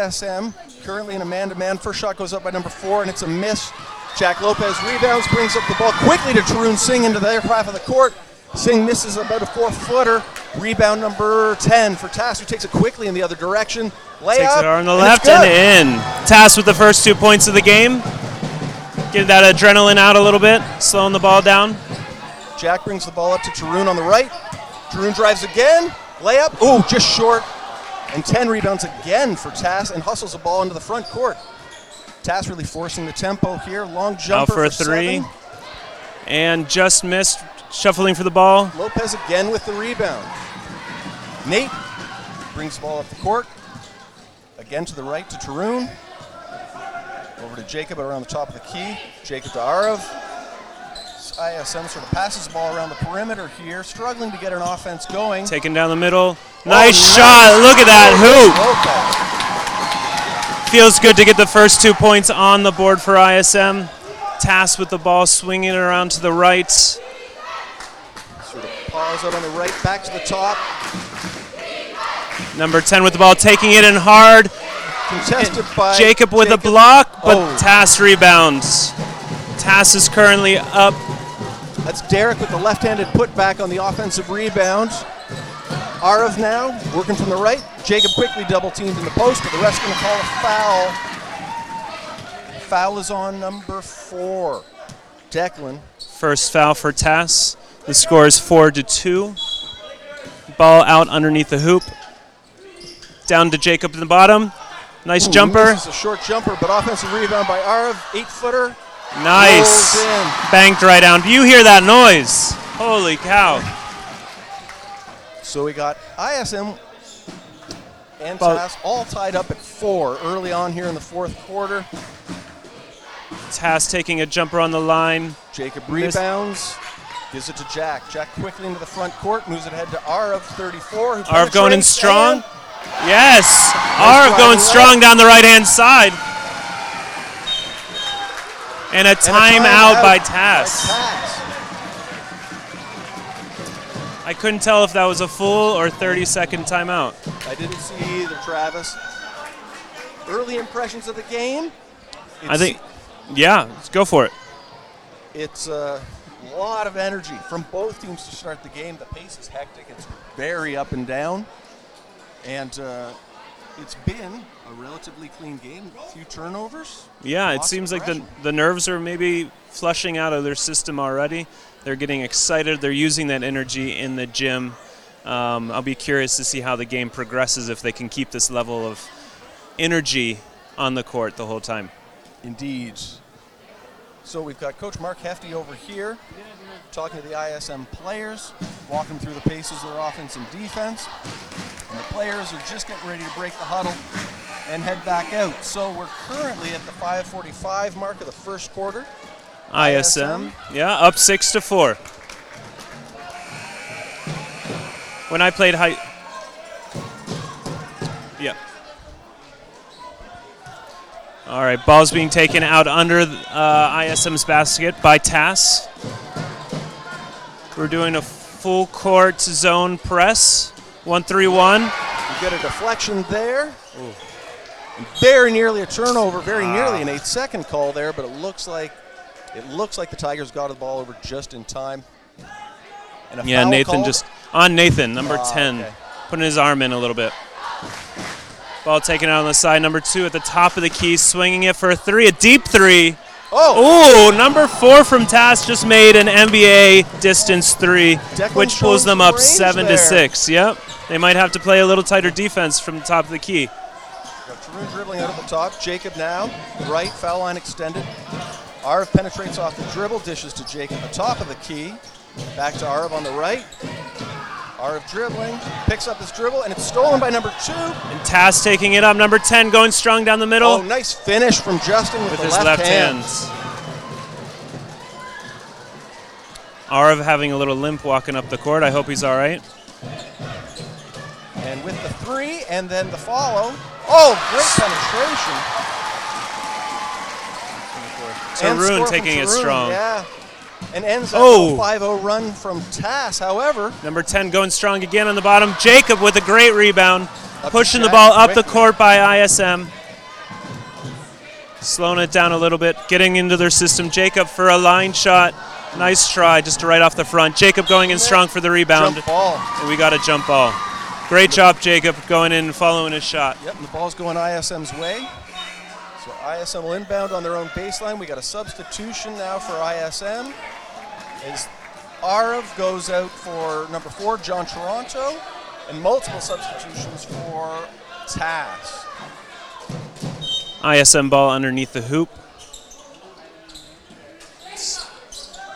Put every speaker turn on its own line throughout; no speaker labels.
ISM currently in a man-to-man. First shot goes up by number 4, and it's a miss. Jack Lopez rebounds, brings up the ball quickly to Tarun Singh into the other half of the court. Singh misses about a 4-footer. Rebound number 10 for Tass, who takes it quickly in the other direction. Layup.
Takes it on the left and in. Tass with the first 2 points of the game. Get that adrenaline out a little bit, slowing the ball down.
Jack brings the ball up to Tarun on the right. Tarun drives again. Layup. Ooh, just short. And 10 rebounds again for Tass and hustles the ball into the front court. Tass really forcing the tempo here. Long jumper
out for a 3.
7.
And just missed. Shuffling for the ball.
Lopez again with the rebound. Nate brings the ball up the court. Again to the right to Tarun. Over to Jacob around the top of the key. Jacob to Arav. ISM sort of passes the ball around the perimeter here, struggling to get an offense going.
Taken down the middle. Nice shot. Look at that hoop. Feels good to get the first 2 points on the board for ISM. Tass with the ball, swinging it around to the right.
Sort of pause out on the right, back to the top.
Number 10 with the ball, taking it in hard.
Contested by
Jacob with a block, but Tass rebounds. Tass is currently up.
That's Derek with the left-handed putback on the offensive rebound. Arav now, working from the right. Jacob quickly double-teamed in the post, but the ref's going to call a foul. Foul is on number 4, Declan.
First foul for Tass. The score is 4-2. Ball out underneath the hoop. Down to Jacob in the bottom. Nice jumper.
This is a short jumper, but offensive rebound by Arav. 8-footer.
Nice. Banked right down. Do you hear that noise? Holy cow.
So we got ISM and Tass all tied up at 4 early on here in the fourth quarter.
Tass taking a jumper on the line.
Jacob rebounds. Gives it to Jack. Jack quickly into the front court. Moves it ahead to Arav, 34.
Arav going in strong. Yes. Arav going strong down the right-hand side. And a timeout by Tass. I couldn't tell if that was a full or 30-second timeout.
I didn't see either, Travis. Early impressions of the game?
I think, yeah, let's go for it.
It's a lot of energy from both teams to start the game. The pace is hectic. It's very up and down. And it's been a relatively clean game. A few turnovers.
Yeah, it seems like the nerves are maybe flushing out of their system already. They're getting excited. They're using that energy in the gym. I'll be curious to see how the game progresses if they can keep this level of energy on the court the whole time.
Indeed. So we've got Coach Mark Hefty over here talking to the ISM players, walking through the paces of their offense and defense. And the players are just getting ready to break the huddle and head back out. So we're currently at the 5:45 mark of the first quarter.
ISM, yeah, up 6-4. When I played yeah. All right, ball's being taken out under ISM's basket by Tass. We're doing a full court zone press, 1-3-1.
You get a deflection there. Ooh. Very nearly a turnover, very nearly an 8-second call there, but it looks like the Tigers got the ball over just in time. And a foul
Nathan
call?
just on Nathan, number 10,
okay.
Putting his arm in a little bit. Ball taken out on the side, number 2 at the top of the key, swinging it for a 3, a deep 3. Oh! Ooh, number 4 from Tass just made an NBA distance 3, which pulls them up 7-6. Yep, they might have to play a little tighter defense from the top of the key.
Got Tarun dribbling out of the top. Jacob now, right, foul line extended. Arav penetrates off the dribble, dishes to Jacob at the top of the key. Back to Arav on the right. Arav dribbling, picks up this dribble, and it's stolen by number 2.
And Tass taking it up, number 10 going strong down the middle.
Oh, nice finish from Justin with the
his left hand. Arav having a little limp walking up the court. I hope he's all right.
And with the 3, and then the follow. Oh, great penetration.
Tarun taking it strong.
Yeah. And ends that 5-0 run from Tass. However,
number 10 going strong again on the bottom. Jacob with a great rebound. Pushing the ball up the court by ISM. Slowing it down a little bit, getting into their system. Jacob for a line shot. Nice try, just right off the front. Jacob going in strong for the rebound.
Jump ball.
And we got a jump ball. Great job, Jacob, going in and following his shot.
Yep, and the ball's going ISM's way. So ISM will inbound on their own baseline. We got a substitution now for ISM. As Arav goes out for number 4, John Toronto, and multiple substitutions for Tass.
ISM ball underneath the hoop.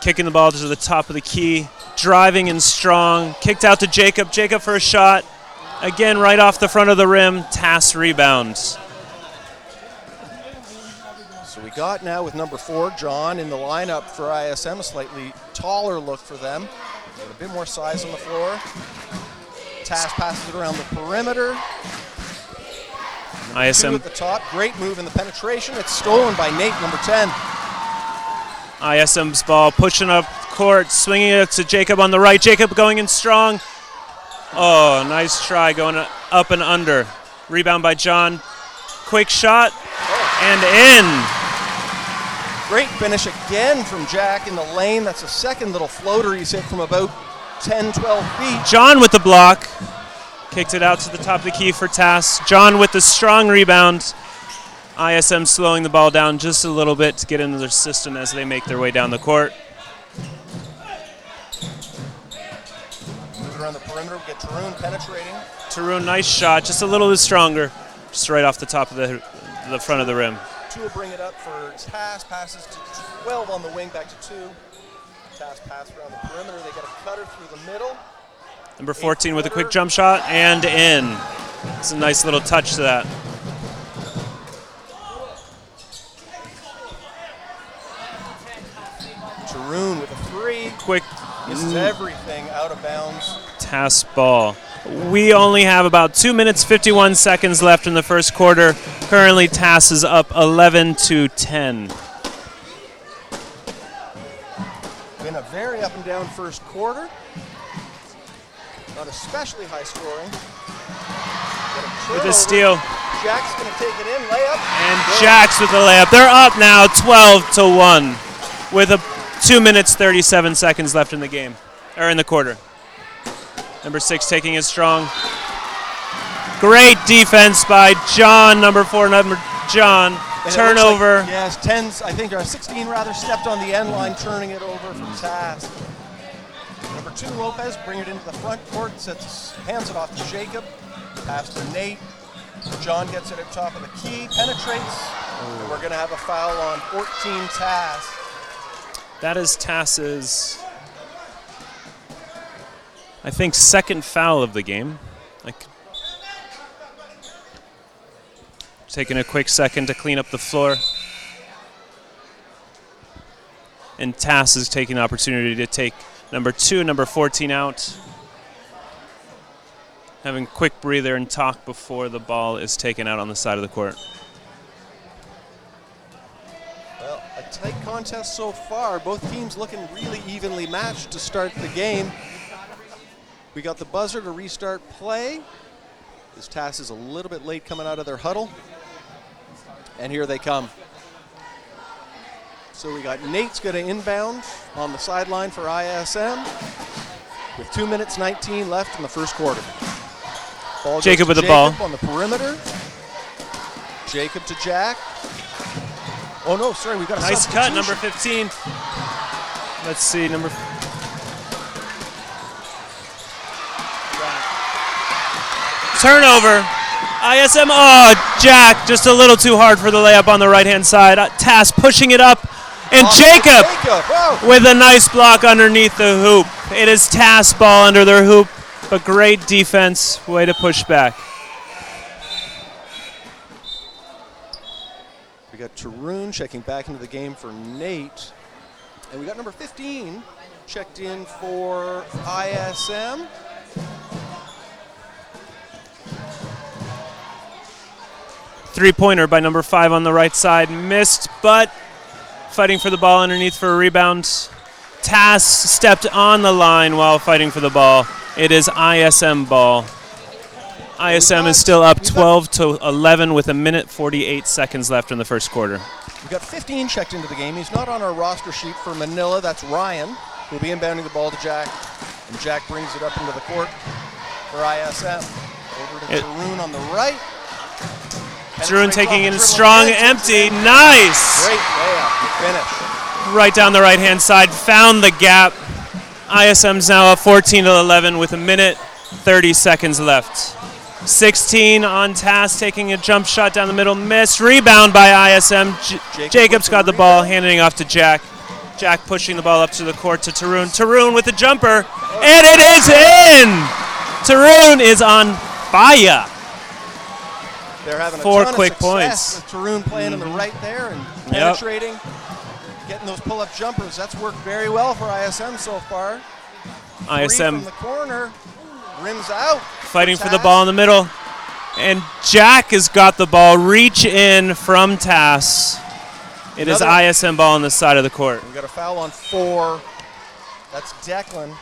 Kicking the ball to the top of the key. Driving in strong. Kicked out to Jacob. Jacob for a shot. Again, right off the front of the rim. Tass rebounds.
So we got now with number 4, John, in the lineup for ISM, a slightly taller look for them. Got a bit more size on the floor. Tass passes it around the perimeter.
ISM
2 at the top. Great move in the penetration. It's stolen by Nate, number 10.
ISM's ball pushing up court, swinging it to Jacob on the right. Jacob going in strong. Oh, nice try going up and under. Rebound by John. Quick shot and in.
Great finish again from Jack in the lane. That's a second little floater he's hit from about 10, 12 feet.
John with the block. Kicked it out to the top of the key for Tass. John with the strong rebound. ISM slowing the ball down just a little bit to get into their system as they make their way down the court.
Move around the perimeter. We get Tarun penetrating.
Tarun, nice shot, just a little bit stronger. Just right off the top of the front of the rim.
2 will bring it up for Tass. Passes to 12 on the wing, back to 2. Tass pass around the perimeter. They get a cutter through the middle.
Number 14 with a quick jump shot and in. It's a nice little touch to that.
Tarun with a 3.
Quick.
Misses everything out of bounds.
Tass ball. We only have about 2 minutes, 51 seconds left in the first quarter. Currently, Tass is up 11-10.
Been a very up and down first quarter. Not especially high scoring.
With a steal.
Jack's going to take it in, layup.
And Jack's with the layup. They're up now 12-1 with 2 minutes, 37 seconds left in the game, or in the quarter. Number 6 taking it strong. Great defense by John, number 4, John.
And
turnover.
Like, yes, 10, I think, or 16 rather, stepped on the end line, turning it over from Tass. Number 2, Lopez, bring it into the front court, hands it off to Jacob, pass to Nate. John gets it at top of the key, penetrates, and we're going to have a foul on 14 Tass.
That is Tass's, I think, second foul of the game. Taking a quick second to clean up the floor. And Tass is taking the opportunity to take number 2, number 14 out. Having a quick breather and talk before the ball is taken out on the side of the court.
Well, a tight contest so far. Both teams looking really evenly matched to start the game. We got the buzzer to restart play. This Tass is a little bit late coming out of their huddle. And here they come. So we got Nate's going to inbound on the sideline for ISM with 2 minutes 19 left in the first quarter. Ball
Jacob with
the
ball
on the perimeter. Jacob to Jack. Oh no, sorry, we got a
nice cut, number 15. Let's see, number. Turnover. ISM, Jack, just a little too hard for the layup on the right-hand side. Tass pushing it up, and Jacob with a nice block underneath the hoop. It is Tass ball under their hoop, but great defense, way to push back.
We got Tarun checking back into the game for Nate, and we got number 15 checked in for ISM.
Three-pointer by number 5 on the right side. Missed, but fighting for the ball underneath for a rebound. Tass stepped on the line while fighting for the ball. It is ISM ball. ISM is still up 12-11 with 1:48 seconds left in the first quarter.
We've got 15 checked into the game. He's not on our roster sheet for Manila. That's Ryan, who'll be inbounding the ball to Jack. And Jack brings it up into the court for ISM. Over to Tarun on the right.
Tarun taking in strong, empty. Nice!
Great layup. Finish.
Right down the right-hand side. Found the gap. ISM's now up 14-11 with 1:30 seconds left. 16 on Tass, taking a jump shot down the middle. Miss. Rebound by ISM. Jacob's got the ball, handing it off to Jack. Jack pushing the ball up to the court to Tarun. Tarun with the jumper. And it is in! Tarun is on fire.
They're having
Four
a ton
quick
of success
points.
with Tarun playing on the right there and penetrating, getting those pull-up jumpers. That's worked very well for ISM so far.
ISM
from the corner, rims out.
Fighting for the ball in the middle. And Jack has got the ball. Reach in from Tass. It is ISM ball on the side of the court.
We've got a foul on 4. That's Declan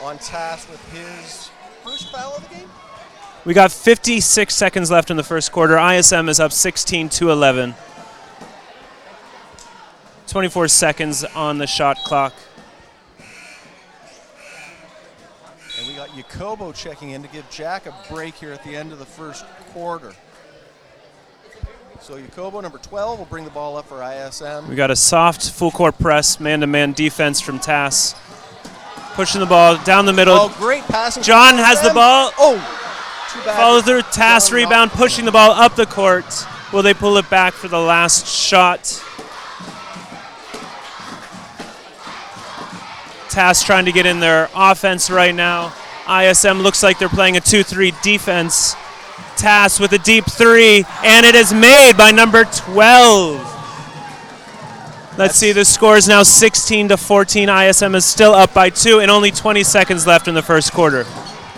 on Tass with his first foul of the game.
We got 56 seconds left in the first quarter. ISM is up 16-11. 24 seconds on the shot clock.
And we got Jacobo checking in to give Jack a break here at the end of the first quarter. So Jacobo, number 12, will bring the ball up for ISM.
We got a soft full court press, man-to-man defense from Tass. Pushing the ball down the middle.
Oh, great passing.
John has the ball.
Oh, too bad.
Follow through. Tass rebound, pushing the ball up the court. Will they pull it back for the last shot? Tass trying to get in their offense right now. ISM looks like they're playing a 2-3 defense. Tass with a deep 3, and it is made by number 12. Let's see, the score is now 16-14. ISM is still up by 2, and only 20 seconds left in the first quarter.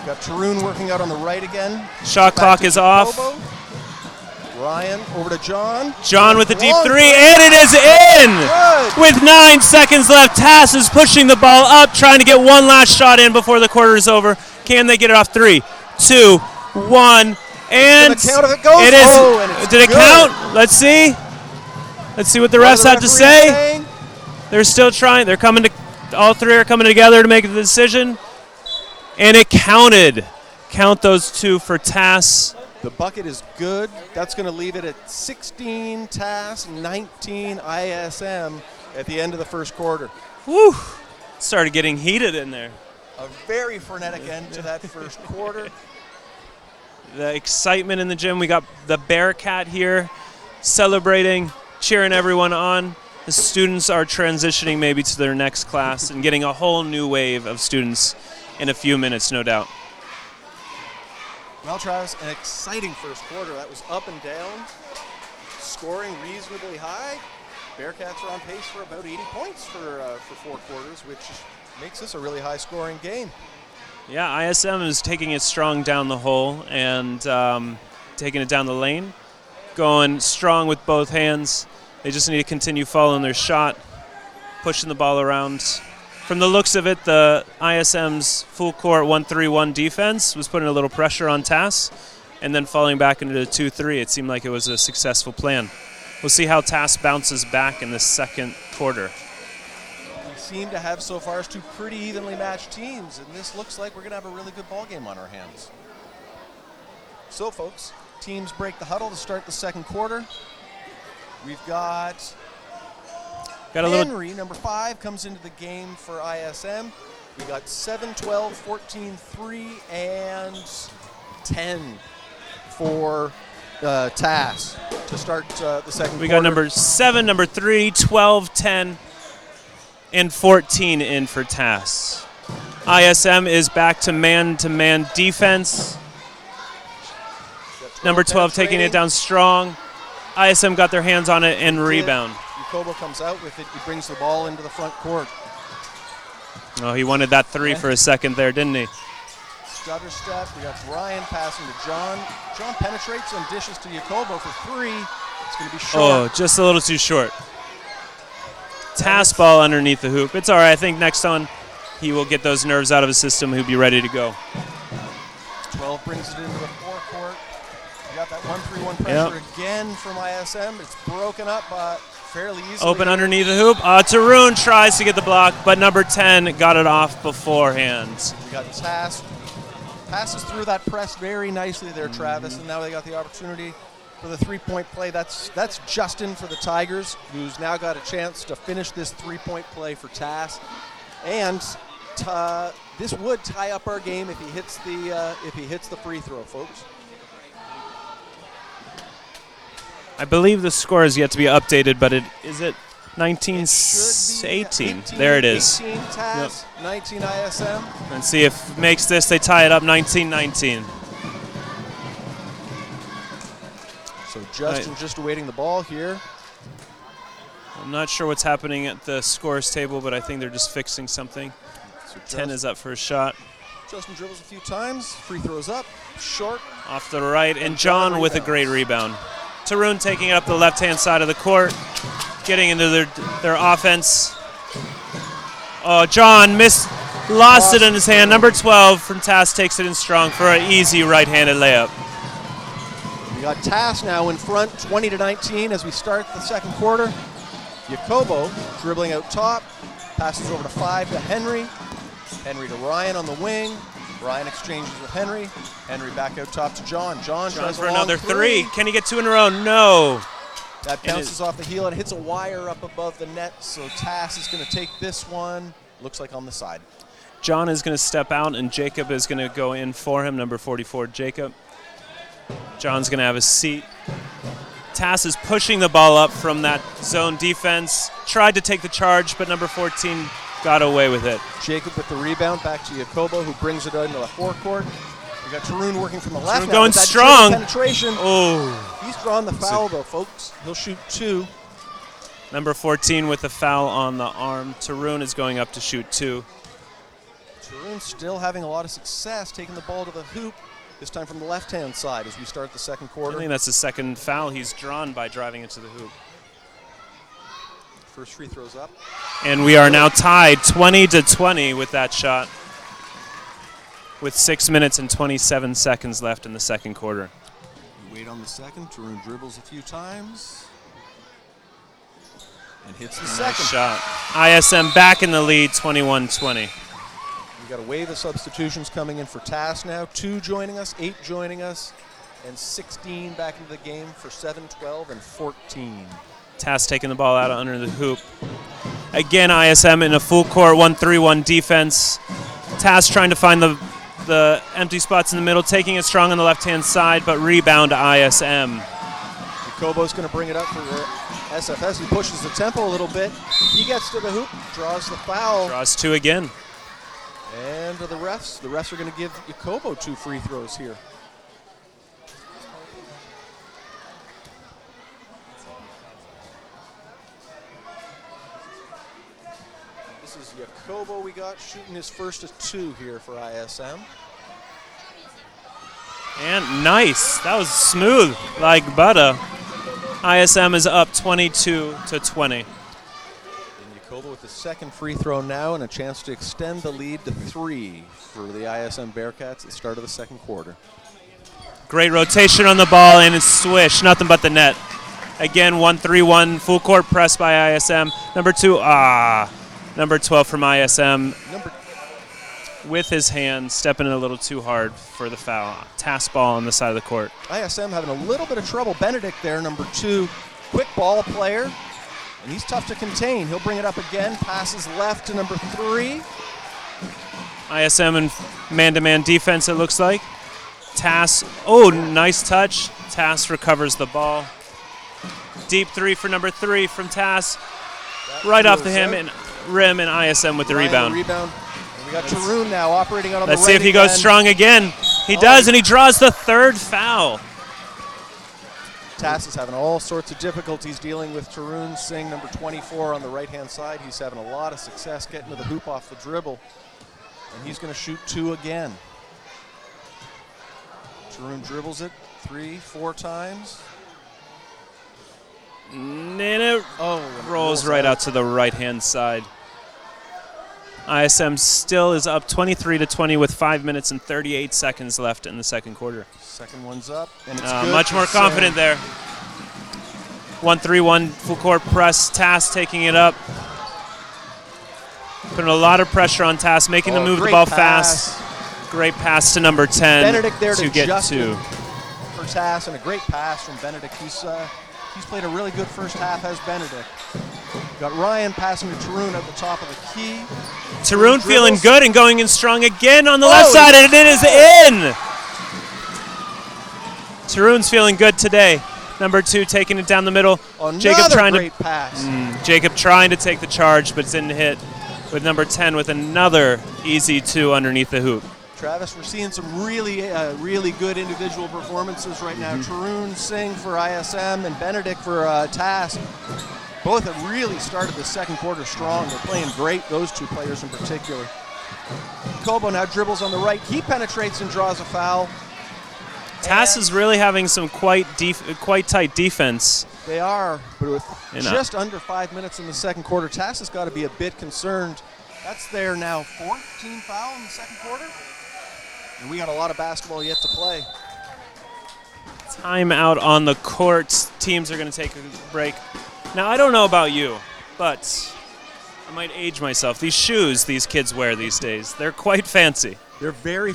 Got Tarun working out on the right again.
Shot clock is off.
Ryan over to John.
John with a deep 3, and it is in!
Good.
With 9 seconds left, Tass is pushing the ball up, trying to get one last shot in before the quarter is over. Can they get it off? 3, 2, 1, and
count if it goes.
It is.
Oh, and it's
did it
good.
count? Let's see. Let's see what the refs have to say.
Saying?
They're still trying. They're coming to. All 3 are coming together to make the decision, and it counted. Count those 2 for Tass.
The bucket is good. That's going to leave it at 16 Tass, 19 ISM at the end of the first quarter.
Whew. Started getting heated in there.
A very frenetic end to that first quarter.
The excitement in the gym. We got the Bearcat here celebrating, cheering everyone on. The students are transitioning maybe to their next class and getting a whole new wave of students in a few minutes, no doubt.
Well, Travis, an exciting first quarter. That was up and down, scoring reasonably high. Bearcats are on pace for about 80 points for 4 quarters, which makes this a really high-scoring game.
Yeah, ISM is taking it strong down the hole and taking it down the lane, going strong with both hands. They just need to continue following their shot, pushing the ball around. From the looks of it, the ISM's full court 1-3-1 defense was putting a little pressure on Tass and then falling back into the 2-3. It seemed like it was a successful plan. We'll see how Tass bounces back in the second quarter.
We seem to have so far as 2 pretty evenly matched teams, and this looks like we're going to have a really good ball game on our hands. So, folks, teams break the huddle to start the second quarter. We've got Henry, number 5, comes into the game for ISM. We got 7, 12, 14, 3, and 10 for Tass to start the second quarter.
We got number 7, number 3, 12, 10, and 14 in for Tass. ISM is back to man-to-man defense. Number 12 taking it down strong. ISM got their hands on it and rebound.
Jacobo comes out with it. He brings the ball into the front court.
Oh, he wanted that 3 for a second there, didn't he?
Stutter step. We got Ryan passing to John. John penetrates and dishes to Jacobo for 3. It's going to be short.
Oh, just a little too short. Tass ball underneath the hoop. It's all right. I think next on he will get those nerves out of his system. He'll be ready to go.
12 brings brings it into the forecourt. You got that 1-3-1 pressure again from ISM. It's broken up fairly easily.
Open underneath the hoop. Tarun tries to get the block, but number 10 got it off beforehand.
We got Tass. Passes through that press very nicely there, Travis, and now they got the opportunity for the three-point play. That's Justin for the Tigers, who's now got a chance to finish this three-point play for Tass. And this would tie up our game if he hits the free throw, folks.
I believe the score is yet to be updated, but is it 19-18? There it is.
18 TAS, 19 ISM.
And see if it makes this, they tie it up 19-19.
So Justin just awaiting the ball here.
I'm not sure what's happening at the scores table, but I think they're just fixing something.
So
10 is up for a shot.
Justin dribbles a few times, free throws up, short.
Off to the right, and John with a great rebound. Tarun taking it up the left-hand side of the court, getting into their offense. Oh, John lost it in his hand. Number 12 from Tass takes it in strong for an easy right-handed layup.
We got Tass now in front, 20-19 as we start the second quarter. Jacobo dribbling out top, passes over to 5 to Henry. Henry to Ryan on the wing. Ryan exchanges with Henry. Henry back out top to John. John tries
for another three. Can he get two in a row? No.
That bounces off the heel and hits a wire up above the net, so Tass is going to take this one. Looks like on the side.
John is going to step out, and Jacob is going to go in for him, number 44, Jacob. John's going to have a seat. Tass is pushing the ball up from that zone defense. Tried to take the charge, but number 14 got away with it.
Jacob with the rebound, back to Jacobo, who brings it into the forecourt. We got Tarun working from the left.
Tarun
now
going
with that
strong.
Penetration.
Oh.
He's drawn the foul, though, folks. He'll shoot 2.
Number 14 with the foul on the arm. Tarun is going up to shoot 2.
Tarun still having a lot of success taking the ball to the hoop, this time from the left-hand side as we start the second quarter.
I think that's the second foul he's drawn by driving into the hoop.
First free throws up.
And we are now tied 20-20 with that shot, with 6 minutes and 27 seconds left in the second quarter.
We wait on the second. Tarun dribbles a few times and hits the second
shot. ISM back in the lead, 21-20.
We got a wave of substitutions coming in for Tass now. 2 joining us, 8 joining us, and 16 back into the game for 7, 12, and 14.
Tass taking the ball out under the hoop. Again, ISM in a full court 1-3-1 defense. Tass trying to find the empty spots in the middle, taking it strong on the left-hand side, but rebound to ISM.
Jacobo's going to bring it up for SFS. He pushes the tempo a little bit. He gets to the hoop, draws the foul.
Draws 2 again.
And to the refs are going to give Jacobo 2 free throws here. This is Jacobo we got shooting his first of 2 here for ISM.
And nice. That was smooth like butter. ISM is up 22-20.
And Jacobo with the second free throw now and a chance to extend the lead to 3 for the ISM Bearcats at the start of the second quarter.
Great rotation on the ball and a swish, nothing but the net. Again, 1-3-1 full court press by ISM. Number 12 from ISM. With his hand, stepping in a little too hard for the foul. Tass ball on the side of the court.
ISM having a little bit of trouble. Benedict there, number 2, quick ball player, and he's tough to contain. He'll bring it up again, passes left to number 3.
ISM in man-to-man defense, it looks like. Tass, nice touch. Tass recovers the ball. Deep 3 for number 3 from Tass. Right off the rim, and ISM with the rebound.
We got Tarun now operating out on the right.
Let's see if he goes strong again. He does, and he draws the 3rd foul.
Tass is having all sorts of difficulties dealing with Tarun Singh, number 24 on the right-hand side. He's having a lot of success getting to the hoop off the dribble, and he's going to shoot 2 again. Tarun dribbles it 3, 4 times.
And it rolls right out to the right-hand side. ISM still is up 23-20 with 5 minutes and 38 seconds left in the second quarter.
Second one's up, and it's good.
Much more confident there. 1-3-1 full court press. Tass taking it up. Putting a lot of pressure on Tass, making them move the ball fast. Great pass to number 10
Benedict there
to get
Justin
two.
For Tass, and a great pass from Benedict. He's played a really good first half as Benedict. Got Ryan passing to Tarun at the top of the key.
Tarun feeling good and going in strong again on the left side, and it is in! Tarun's feeling good today. Number 2 taking it down the middle.
Another great pass.
Jacob trying to take the charge, but didn't hit. With number 10 with another easy 2 underneath the hoop.
Travis, we're seeing some really good individual performances right now. Tarun Singh for ISM and Benedict for Tass. Both have really started the second quarter strong. They're playing great, those two players in particular. Kobo now dribbles on the right. He penetrates and draws a foul.
Tass is really having some quite tight defense.
They are, but with just under 5 minutes in the second quarter, Tass has got to be a bit concerned. That's their now 4th team foul in the second quarter. And we got a lot of basketball yet to play.
Timeout on the court. Teams are going to take a break. Now, I don't know about you, but I might age myself. These shoes these kids wear these days, they're quite fancy.
They're very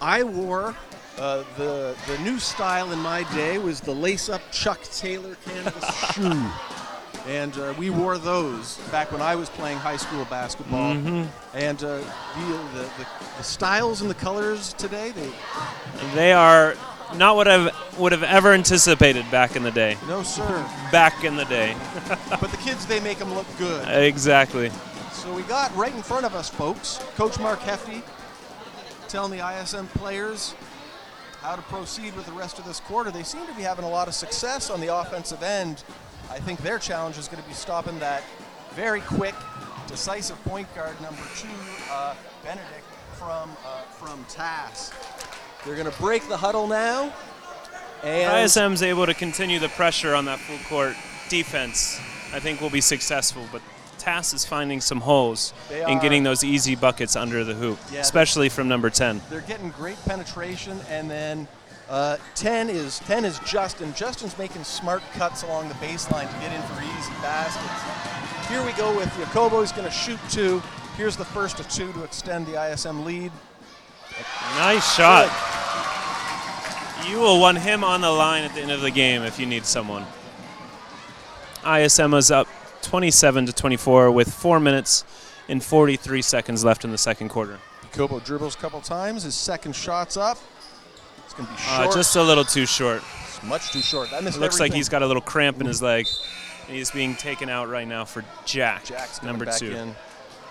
I wore the new style in my day was the lace-up Chuck Taylor canvas shoe. And we wore those back when I was playing high school basketball. And the styles and the colors today,
they are not what I would have ever anticipated back in the day.
No, sir.
Back in the day.
But the kids, they make them look good.
Exactly.
So we got right in front of us, folks, Coach Mark Hefty telling the ISM players how to proceed with the rest of this quarter. They seem to be having a lot of success on the offensive end. I think their challenge is going to be stopping that very quick, decisive point guard, number 2, Benedict from Tass. They're going to break the huddle now. And
ISM's able to continue the pressure on that full court defense. I think we'll be successful, but Tass is finding some holes in getting those easy buckets under the hoop, especially from number 10.
They're getting great penetration, and then 10 is Justin. Justin's making smart cuts along the baseline to get in for easy baskets. Here we go with Jacobo. He's going to shoot 2. Here's the first of 2 to extend the ISM lead.
Nice shot. You will want him on the line at the end of the game if you need someone. ISM is up 27-24 with 4 minutes and 43 seconds left in the second quarter.
Jacobo dribbles a couple times. His second shot's up. It's going to be short.
Just a little too short.
It's much too short. That missed
It looks
everything.
like he's got a little cramp in his leg. And he's being taken out right now for Jack,
Jack's
number
back
2.
in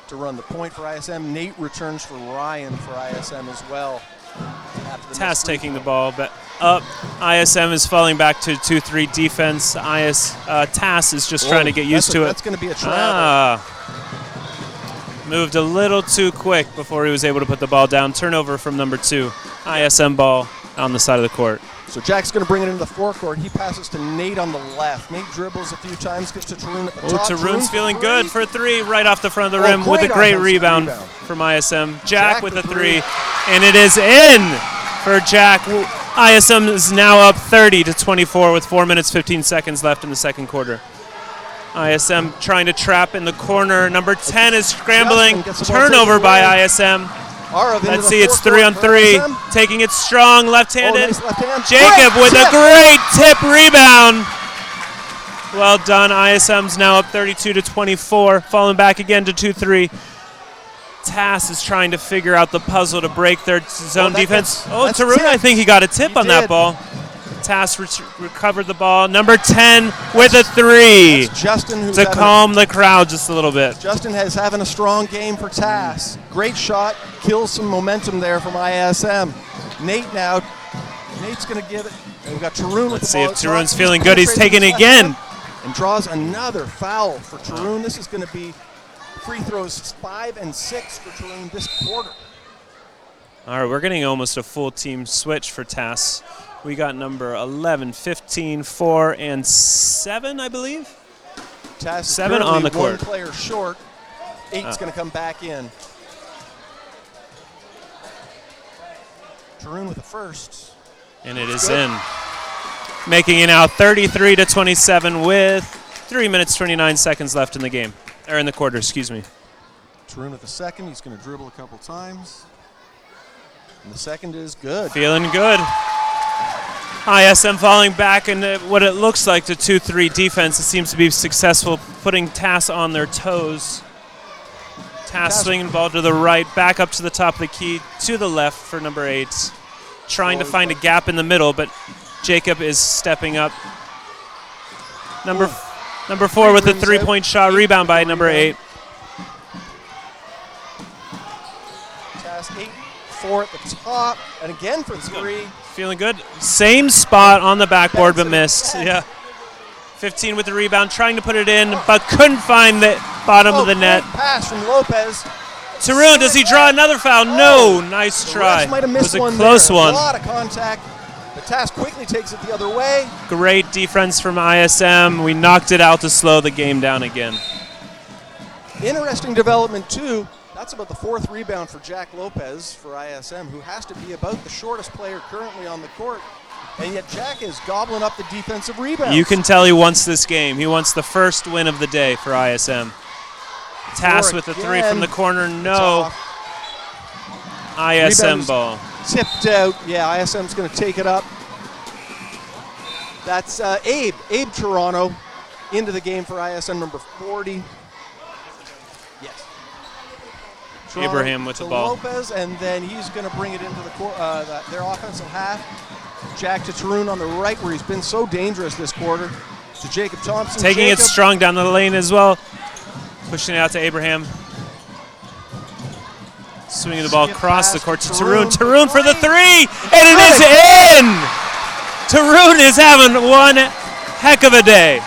to run the point for ISM. Nate returns for Ryan for ISM as well.
Tass taking the ball up. ISM is falling back to 2-3 defense. Tass is just trying to get used to it.
That's going to be a travel.
Moved a little too quick before he was able to put the ball down. Turnover from number 2. ISM ball on the side of the court.
So Jack's going to bring it into the forecourt. He passes to Nate on the left. Nate dribbles a few times, gets to Tarun at the top.
Tarun's feeling good for 3 right off the front of the rim with a great rebound from ISM. Jack with a 3, and it is in for Jack. ISM is now up 30-24 with 4 minutes, 15 seconds left in the second quarter. ISM trying to trap in the corner. Number 10 is scrambling. Turnover by ISM. Let's see, it's 3-on-3. Taking it strong, left-handed.
Nice left hand.
Jacob with a great tip rebound. Well done. ISM's now up 32-24. Falling back again to 2-3. Tass is trying to figure out the puzzle to break their zone defense. Tarun, I think he got a tip on that ball. Tass recovered the ball. Number 10 with a 3.
That's Justin
to calm the crowd just a little bit.
Justin is having a strong game for Tass. Great shot. Kills some momentum there from ISM. Nate now. Nate's going to give it. And we've got Tarun with the ball.
Let's see if Tarun's feeling good. He's taking it again.
And draws another foul for Tarun. This is going to be free throws 5 and 6 for Tarun this quarter.
All right, we're getting almost a full team switch for Tass. We got number 11, 15, 4, and 7, I believe.
Tass
7 on the court.
One player short. Eight's going to come back in. Tarun with the first.
And it is in. Making it now 33-27 with 3 minutes, 29 seconds left in the game. Or in the quarter, excuse me.
Tarun with the second. He's going to dribble a couple times. And the second is good.
Feeling good. ISM falling back into what it looks like the 2-3 defense. It seems to be successful putting Tass on their toes. Tass swinging the ball to the right, back up to the top of the key, to the left for number 8. Trying to find a gap in the middle, but Jacob is stepping up. Number 4 with a 3-point shot, rebound by number 8.
Tass 8-4 at the top, and again for 3.
Feeling good. Same spot on the backboard, but missed. Yeah. 15 with the rebound, trying to put it in, but couldn't find the bottom of the net.
Pass from Lopez.
Tarun, does he draw another foul? No. Nice try.
Might have missed
it was a
one
close
there.
one.
A lot of contact. But Tass quickly takes it the other way.
Great defense from ISM. We knocked it out to slow the game down again.
Interesting development, too. That's about the 4th rebound for Jack Lopez for ISM, who has to be about the shortest player currently on the court. And yet Jack is gobbling up the defensive rebounds.
You can tell he wants this game. He wants the first win of the day for ISM. Tass with the 3 from the corner. No. ISM ball.
Tipped out. Yeah, ISM's going to take it up. That's Abe Toronto into the game for ISM, number 40. Yes. Toronto
Abraham with the ball.
Lopez, and then he's going to bring it into their offensive half. Jack to Tarun on the right, where he's been so dangerous this quarter. To Jacob Thompson.
Taking it strong down the lane as well. Pushing it out to Abraham. Swinging the ball across the court to Tarun. Tarun for the 3, and it is in! Tarun is having one heck of a day.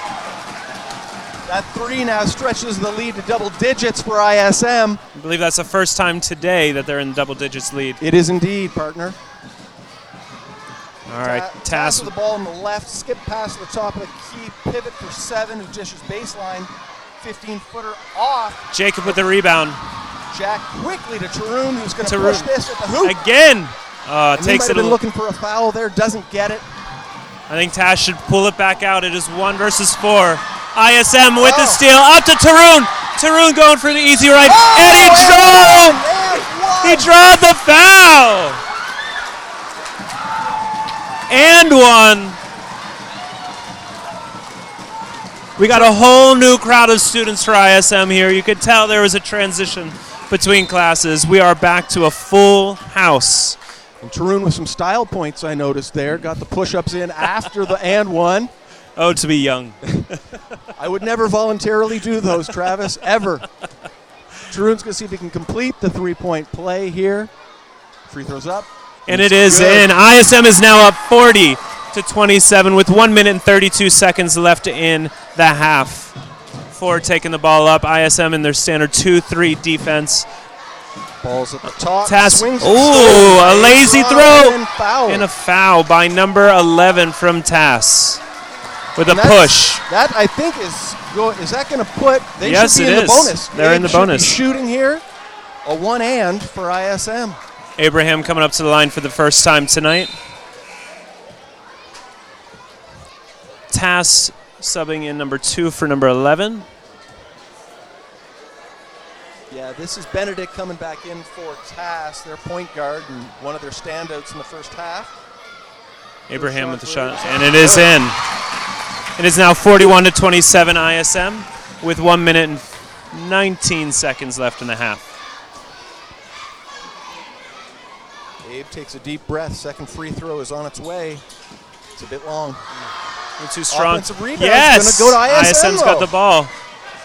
That 3 now stretches the lead to double digits for ISM.
I believe that's the first time today that they're in double digits lead.
It is indeed, partner.
All right,
Tass with the ball on the left, skip past the top of the key, pivot for 7, who dishes baseline, 15-footer off.
Jacob with the rebound.
Jack quickly to Tarun, who's going to push this at the hoop.
Again.
Takes it. Been looking for a foul there, doesn't get it.
I think Tass should pull it back out. It is 1 versus 4. ISM with the steal, up to Tarun. Tarun going for the easy right, and he drove. He drawed the foul. And 1. We got a whole new crowd of students for ISM here. You could tell there was a transition between classes. We are back to a full house.
And Tarun with some style points, I noticed there. Got the push-ups in after the and 1.
Oh, to be young.
I would never voluntarily do those, Travis, ever. Tarun's going to see if he can complete the 3-point play here. Free throws up.
And it is in. ISM is now up 40-27 with 1 minute and 32 seconds left in the half. Ford taking the ball up. ISM in their standard 2-3 defense.
Ball's at the top.
Tass.
Swings.
Ooh, a lazy throw.
And
a foul by number 11 from Tass with a push.
That, I think, is that going to put, they should be in the bonus.
They're in the bonus.
Shooting here, a 1-and for ISM.
Abraham coming up to the line for the first time tonight. Tass subbing in number 2 for number 11.
Yeah, this is Benedict coming back in for Tass, their point guard, and one of their standouts in the first half.
Abraham with the shot, and it is in. It is now 41-27 ISM with 1 minute and 19 seconds left in the half.
Abe takes a deep breath. Second free throw is on its way. It's a bit long.
You're too strong.
Offensive rebound.
Yes.
Go to ISM,
ISM's got the ball.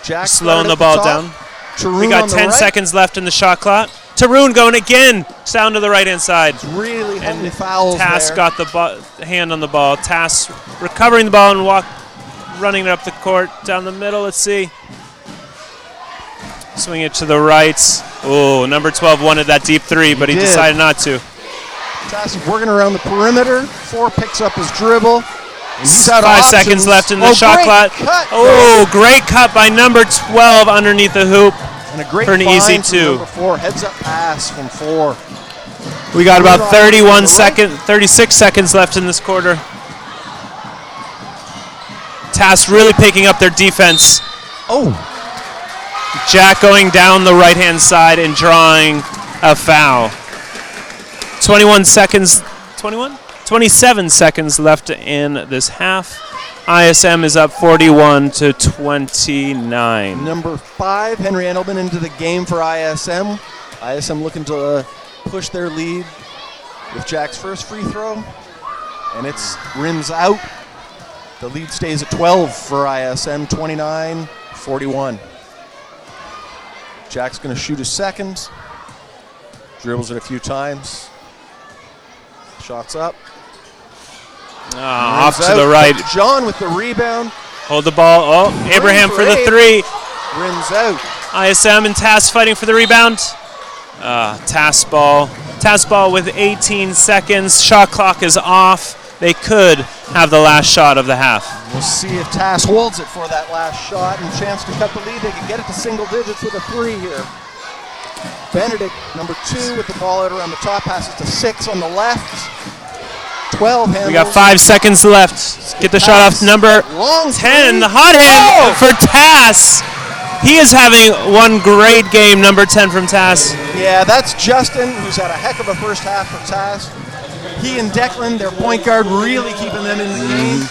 Jack
slowing the ball down.
Tarun
we got 10 seconds left in the shot clock. Tarun going again. Down to the right-hand side.
It's really heavy fouls
Tass
there.
got the hand on the ball. Tass recovering the ball and running it up the court. Down the middle, let's see. Swing it to the right. Oh, number 12 wanted that deep 3, but he decided not to.
Tass is working around the perimeter. 4 picks up his dribble.
5 seconds left in the shot clock. Oh, great cut by number 12 underneath the hoop.
And a great
for an
find
easy
from
2.
number 4. Heads up pass from 4.
We got about 36 seconds left in this quarter. Tass really picking up their defense.
Oh.
Jack going down the right-hand side and drawing a foul. 27 seconds left in this half. ISM is up 41-29.
Number 5, Henry Endelman into the game for ISM. ISM looking to push their lead with Jack's first free throw. And it's rims out. The lead stays at 12 for ISM, 29-41. Jack's going to shoot his second. Dribbles it a few times. Shots up.
Off to the right.
John with the rebound.
Hold the ball. Oh, Abraham for the 3.
Rims out.
ISM and Tass fighting for the rebound. Tass ball. Tass ball with 18 seconds. Shot clock is off. They could have the last shot of the half.
We'll see if Tass holds it for that last shot and chance to cut the lead. They can get it to single digits with a 3 here. Benedict, number 2, with the ball out around the top, passes to 6 on the left. 12 handles.
We got 5 seconds left. Get the shot off number 10. The hot hand for Tass. He is having one great game, number 10 from Tass.
Yeah, that's Justin, who's had a heck of a first half for Tass. He and Declan, their point guard, really keeping them in the game.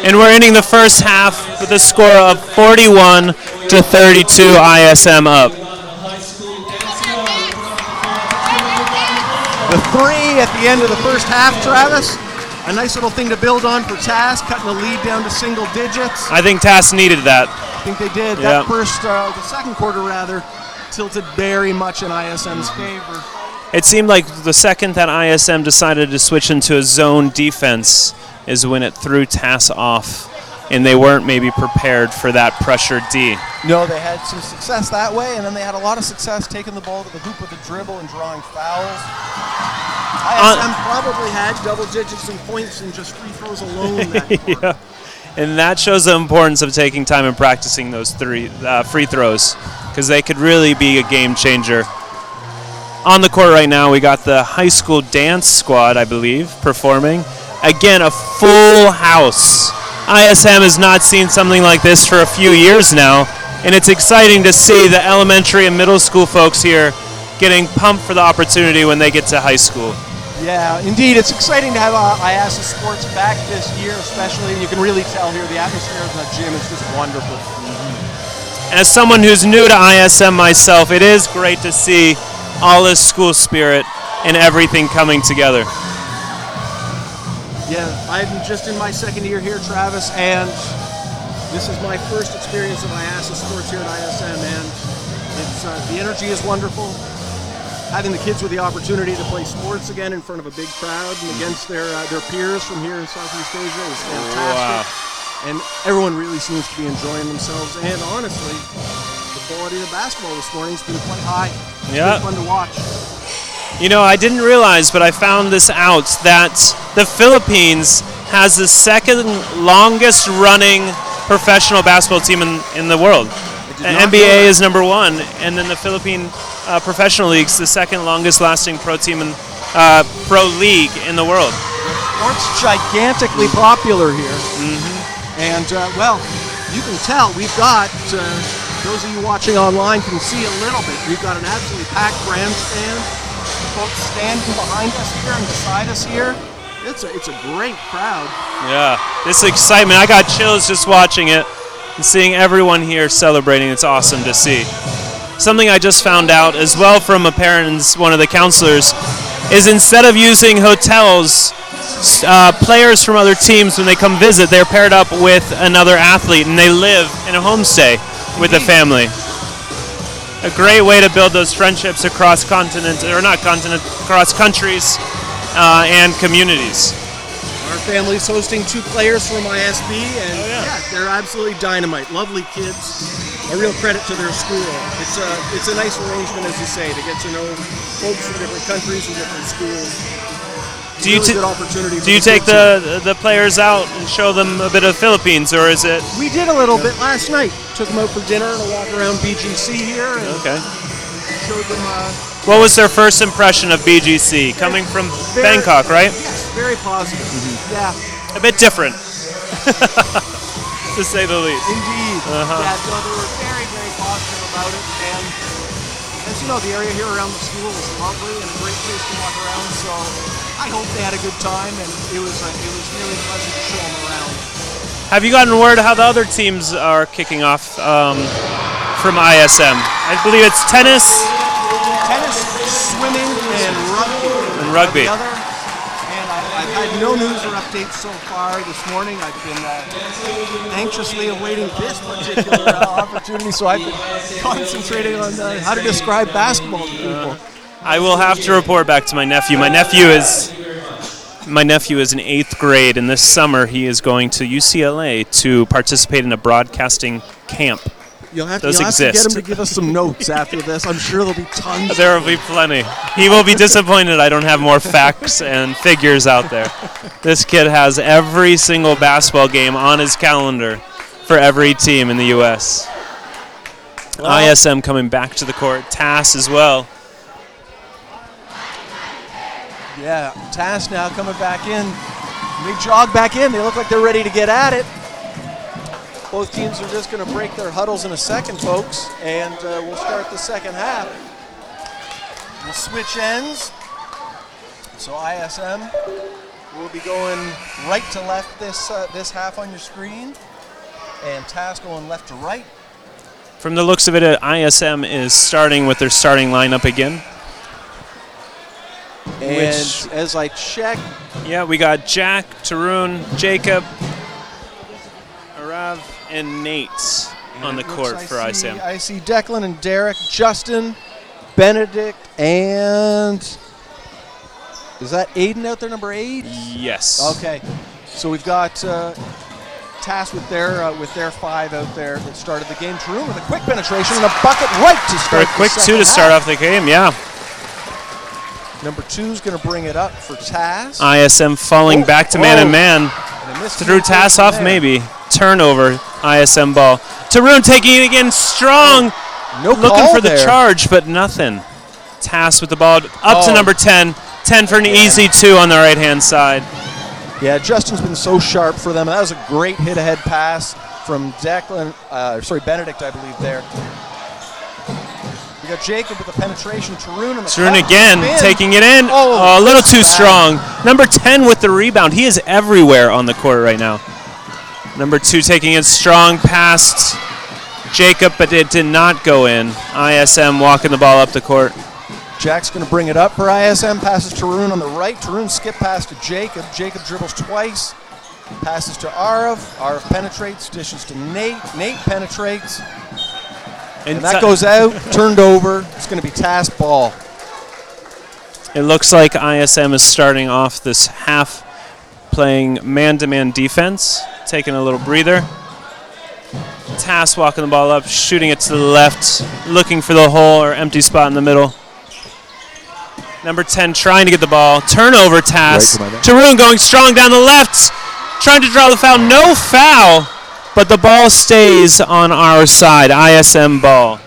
And we're ending the first half with a score of 41-32, ISM up.
The 3 at the end of the first half, Travis. A nice little thing to build on for Tass, cutting the lead down to single digits.
I think Tass needed that.
I think they did.
Yeah.
That the second quarter rather, tilted very much in ISM's favor.
It seemed like the second that ISM decided to switch into a zone defense is when it threw Tass off, and they weren't maybe prepared for that pressure D.
No, they had some success that way, and then they had a lot of success taking the ball to the hoop with a dribble and drawing fouls. ISM probably had double digits in points and just free throws alone that quarter.
Yeah. And that shows the importance of taking time and practicing those free throws, because they could really be a game changer. On the court right now, we got the high school dance squad, I believe, performing. Again, a full house. ISM has not seen something like this for a few years now, and it's exciting to see the elementary and middle school folks here getting pumped for the opportunity when they get to high school.
Yeah, indeed. It's exciting to have IASAS sports back this year, especially, and you can really tell here the atmosphere of the gym is just wonderful.
As someone who's new to ISM myself, it is great to see all this school spirit and everything coming together.
Yeah, I'm just in my second year here, Travis, and this is my first experience of IASAS sports here at ISM, and it's the energy is wonderful. Having the kids with the opportunity to play sports again in front of a big crowd and against their peers from here in Southeast Asia is fantastic. Wow. And everyone really seems to be enjoying themselves, and honestly, the quality of the basketball this morning has been quite high. It's been fun to watch.
You know, I didn't realize, but I found this out, that the Philippines has the second longest running professional basketball team in the world. NBA is number 1, and then the Philippine Professional League's the second longest lasting pro league in the world.
Sports gigantically popular here. And, well, you can tell we've got, those of you watching online can see a little bit. We've got an absolutely packed grandstand. Folks standing behind us here and beside us here. It's a great crowd.
Yeah, this excitement. I got chills just watching it and seeing everyone here celebrating. It's awesome to see. Something I just found out as well from a parent and one of the counselors is instead of using hotels, players from other teams, when they come visit, they're paired up with another athlete and they live in a homestay with a family. A great way to build those friendships across across countries and communities.
Our family's hosting 2 players from ISB, and they're absolutely dynamite. Lovely kids. A real credit to their school. It's a nice arrangement, as you say, to get to know folks from different countries and different schools.
Do you take the players out and show them a bit of Philippines, or is it?
We did a little bit last night. took them out for dinner and a walk around BGC here. And
Okay.
showed them.
What was their first impression of BGC? Coming from Bangkok, right?
Yes, very positive. Yeah.
A bit different, to say the least.
Indeed. Yeah, so they were very, very positive about it. And as you know, the area here around the school is lovely and a great place to walk around. So I hope they had a good time, and it was really pleasant to show them around.
Have you gotten word how the other teams are kicking off from ISM? I believe it's tennis.
Tennis, swimming, and rugby.
And rugby.
And I've had no news or updates so far this morning. I've been anxiously awaiting this particular opportunity, so I've been concentrating on how to describe basketball to people.
I will have to report back to my nephew. My nephew is in 8th grade, and this summer he is going to UCLA to participate in a broadcasting camp.
You'll have
Those
to
exist.
get him to give us some notes after this. I'm sure there'll be tons.
There will be plenty. He will be disappointed I don't have more facts and figures out there. This kid has every single basketball game on his calendar for every team in the U.S. Well, ISM coming back to the court. Tass as well.
Yeah, Tass now coming back in. They jog back in. They look like they're ready to get at it. Both teams are just going to break their huddles in a second, folks, and we'll start the second half. We'll switch ends. So ISM will be going right to left this half on your screen, and Tass going left to right.
From the looks of it, ISM is starting with their starting lineup again.
And as I check,
yeah, we got Jack, Tarun, Jacob, Arav, and Nate on the court for ISM.
I see Declan and Derek, Justin, Benedict, and is that Aiden out there, number 8?
Yes.
Okay, so we've got Tass with their 5 out there that started the game. Tarun with a quick penetration and a bucket right to start.
For a quick 2 to start off the game, yeah.
Number 2 is going to bring it up for Tass.
ISM falling back to man-and-man. Threw Tass off, maybe. Turnover, ISM ball. Tarun taking it again, strong.
No
looking for the
there.
charge, but nothing. Tass with the ball up to number 10. 10 for an easy 2 on the right-hand side.
Yeah, Justin's been so sharp for them. That was a great hit-ahead pass from Benedict, I believe, there. We got Jacob with the penetration. Tarun on the
Tarun again, taking it in. Oh, a little too strong. Number 10 with the rebound. He is everywhere on the court right now. Number 2 taking it strong, past Jacob, but it did not go in. ISM walking the ball up the court.
Jack's going to bring it up for ISM. Passes Tarun on the right. Tarun skip pass to Jacob. Jacob dribbles twice. Passes to Arav. Arav penetrates. Dishes to Nate. Nate penetrates. And that goes out, turned over. It's going to be Tass ball.
It looks like ISM is starting off this half playing man-to-man defense, taking a little breather. Tass walking the ball up, shooting it to the left, looking for the hole or empty spot in the middle. Number 10 trying to get the ball. Turnover, Tass. Tarun going strong down the left, trying to draw the foul. No foul. But the ball stays on our side. ISM ball.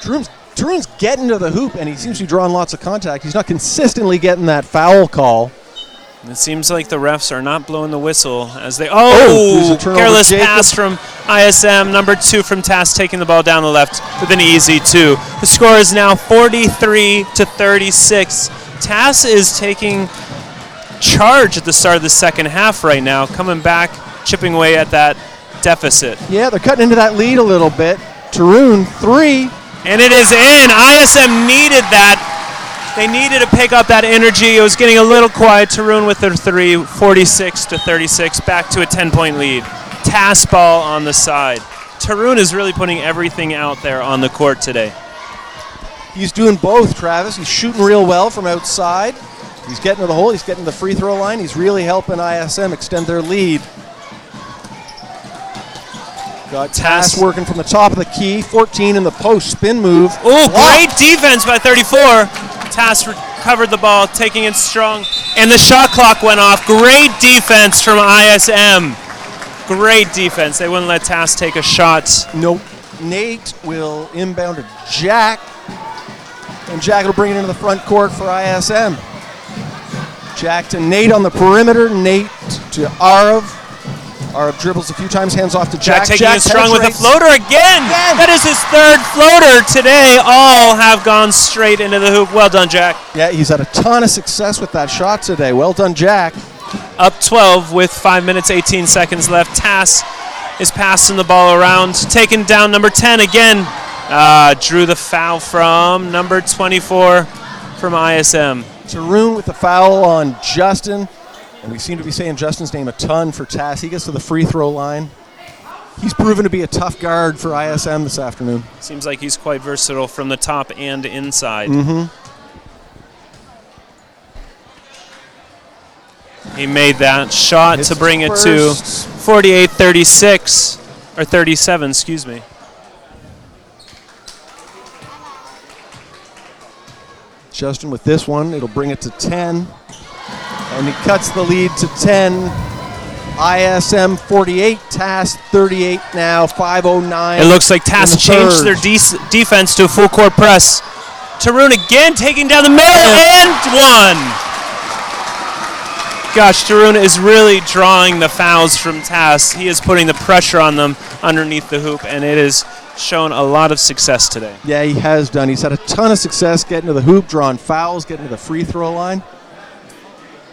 Tarun's getting to the hoop, and he seems to be drawing lots of contact. He's not consistently getting that foul call.
It seems like the refs are not blowing the whistle as they... careless pass from ISM. Number 2 from Tass taking the ball down the left with an easy 2. The score is now 43-36. Tass is taking charge at the start of the second half right now, coming back, chipping away at that deficit.
Yeah, they're cutting into that lead a little bit. Tarun, 3.
And it is in. ISM needed that. They needed to pick up that energy. It was getting a little quiet. Tarun with their 3, 46-36, back to a 10-point lead. Tass ball on the side. Tarun is really putting everything out there on the court today.
He's doing both, Travis. He's shooting real well from outside. He's getting to the hole. He's getting to the free throw line. He's really helping ISM extend their lead. Got Tass working from the top of the key. 14 in the post. Spin move.
Oh, great defense by 34. Tass recovered the ball, taking it strong. And the shot clock went off. Great defense from ISM. Great defense. They wouldn't let Tass take a shot.
Nope. Nate will inbound to Jack. And Jack will bring it into the front court for ISM. Jack to Nate on the perimeter. Nate to Arav. Arav dribbles a few times, hands off to Jack.
Taking it strong with a floater again. That is his third floater today. All have gone straight into the hoop. Well done, Jack.
Yeah, he's had a ton of success with that shot today. Well done, Jack.
Up 12 with 5 minutes, 18 seconds left. Tass is passing the ball around. Taking down number 10 again. Drew the foul from number 24 from ISM.
Tarun with the foul on Justin. And we seem to be saying Justin's name a ton for Tass. He gets to the free throw line. He's proven to be a tough guard for ISM this afternoon.
Seems like he's quite versatile from the top and inside. He made that shot to bring it to 48-36, or 37, excuse me.
Justin with this one, it'll bring it to 10. And he cuts the lead to 10. ISM 48, Tass 38 now, 5:09.
It looks like Tass changed their defense to a full court press. Tarun again taking down the middle and one. Gosh, Tarun is really drawing the fouls from Tass. He is putting the pressure on them underneath the hoop, and it has shown a lot of success today.
Yeah, he has done. He's had a ton of success getting to the hoop, drawing fouls, getting to the free throw line.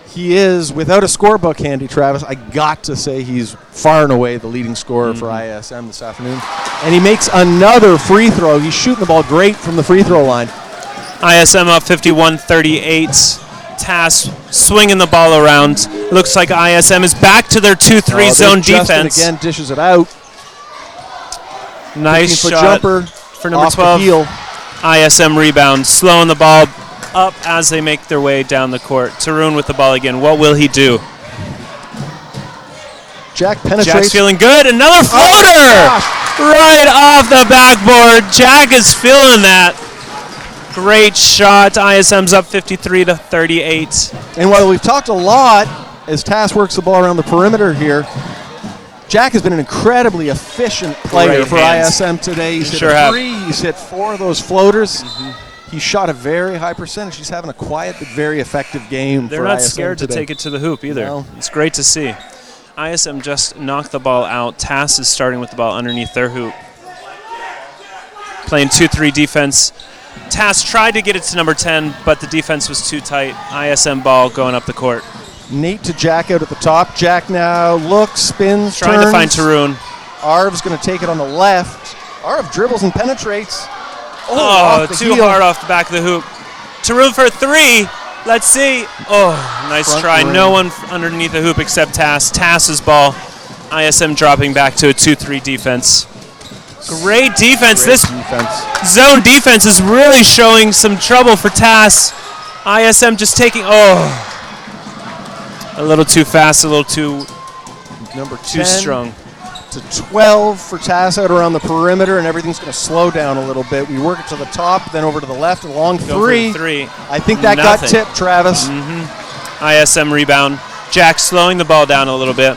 He is, without a scorebook handy, Travis, I got to say he's far and away the leading scorer for ISM this afternoon. And he makes another free throw. He's shooting the ball great from the free throw line.
ISM up 51-38. Tass swinging the ball around. Looks like ISM is back to their 2-3 zone defense.
Justin again dishes it out.
Nice shot
jumper
for number 12.
Heel.
ISM rebound, slowing the ball up as they make their way down the court. Tarun with the ball again. What will he do?
Jack penetrates.
Jack's feeling good. Another floater! Right off the backboard. Jack is feeling that. Great shot. ISM's up 53-38.
And while we've talked a lot as Tass works the ball around the perimeter here, Jack has been an incredibly efficient player for ISM today. He's hit a three. He's hit 4 of those floaters. He shot a very high percentage. He's having a quiet but very effective game for ISM.
They're not scared to take it to the hoop either. No. It's great to see. ISM just knocked the ball out. Tass is starting with the ball underneath their hoop. Playing 2-3 defense. Tass tried to get it to number 10, but the defense was too tight. ISM ball going up the court.
Nate to Jack out at the top. Jack now looks, spins,
trying to find Tarun.
Arv's going to take it on the left. Arv dribbles and penetrates.
Too hard off the back of the hoop. Tarun for 3. Let's see. Oh, nice front try. Ring. No one underneath the hoop except Tass. Tass's ball. ISM dropping back to a 2-3 defense. Great defense. This zone defense is really showing some trouble for Tass. ISM just taking, a little too fast, a little too strong.
To 12 for Tass out around the perimeter, and everything's going to slow down a little bit. We work it to the top, then over to the left, and long three. I think that got tipped, Travis.
ISM rebound. Jack slowing the ball down a little bit.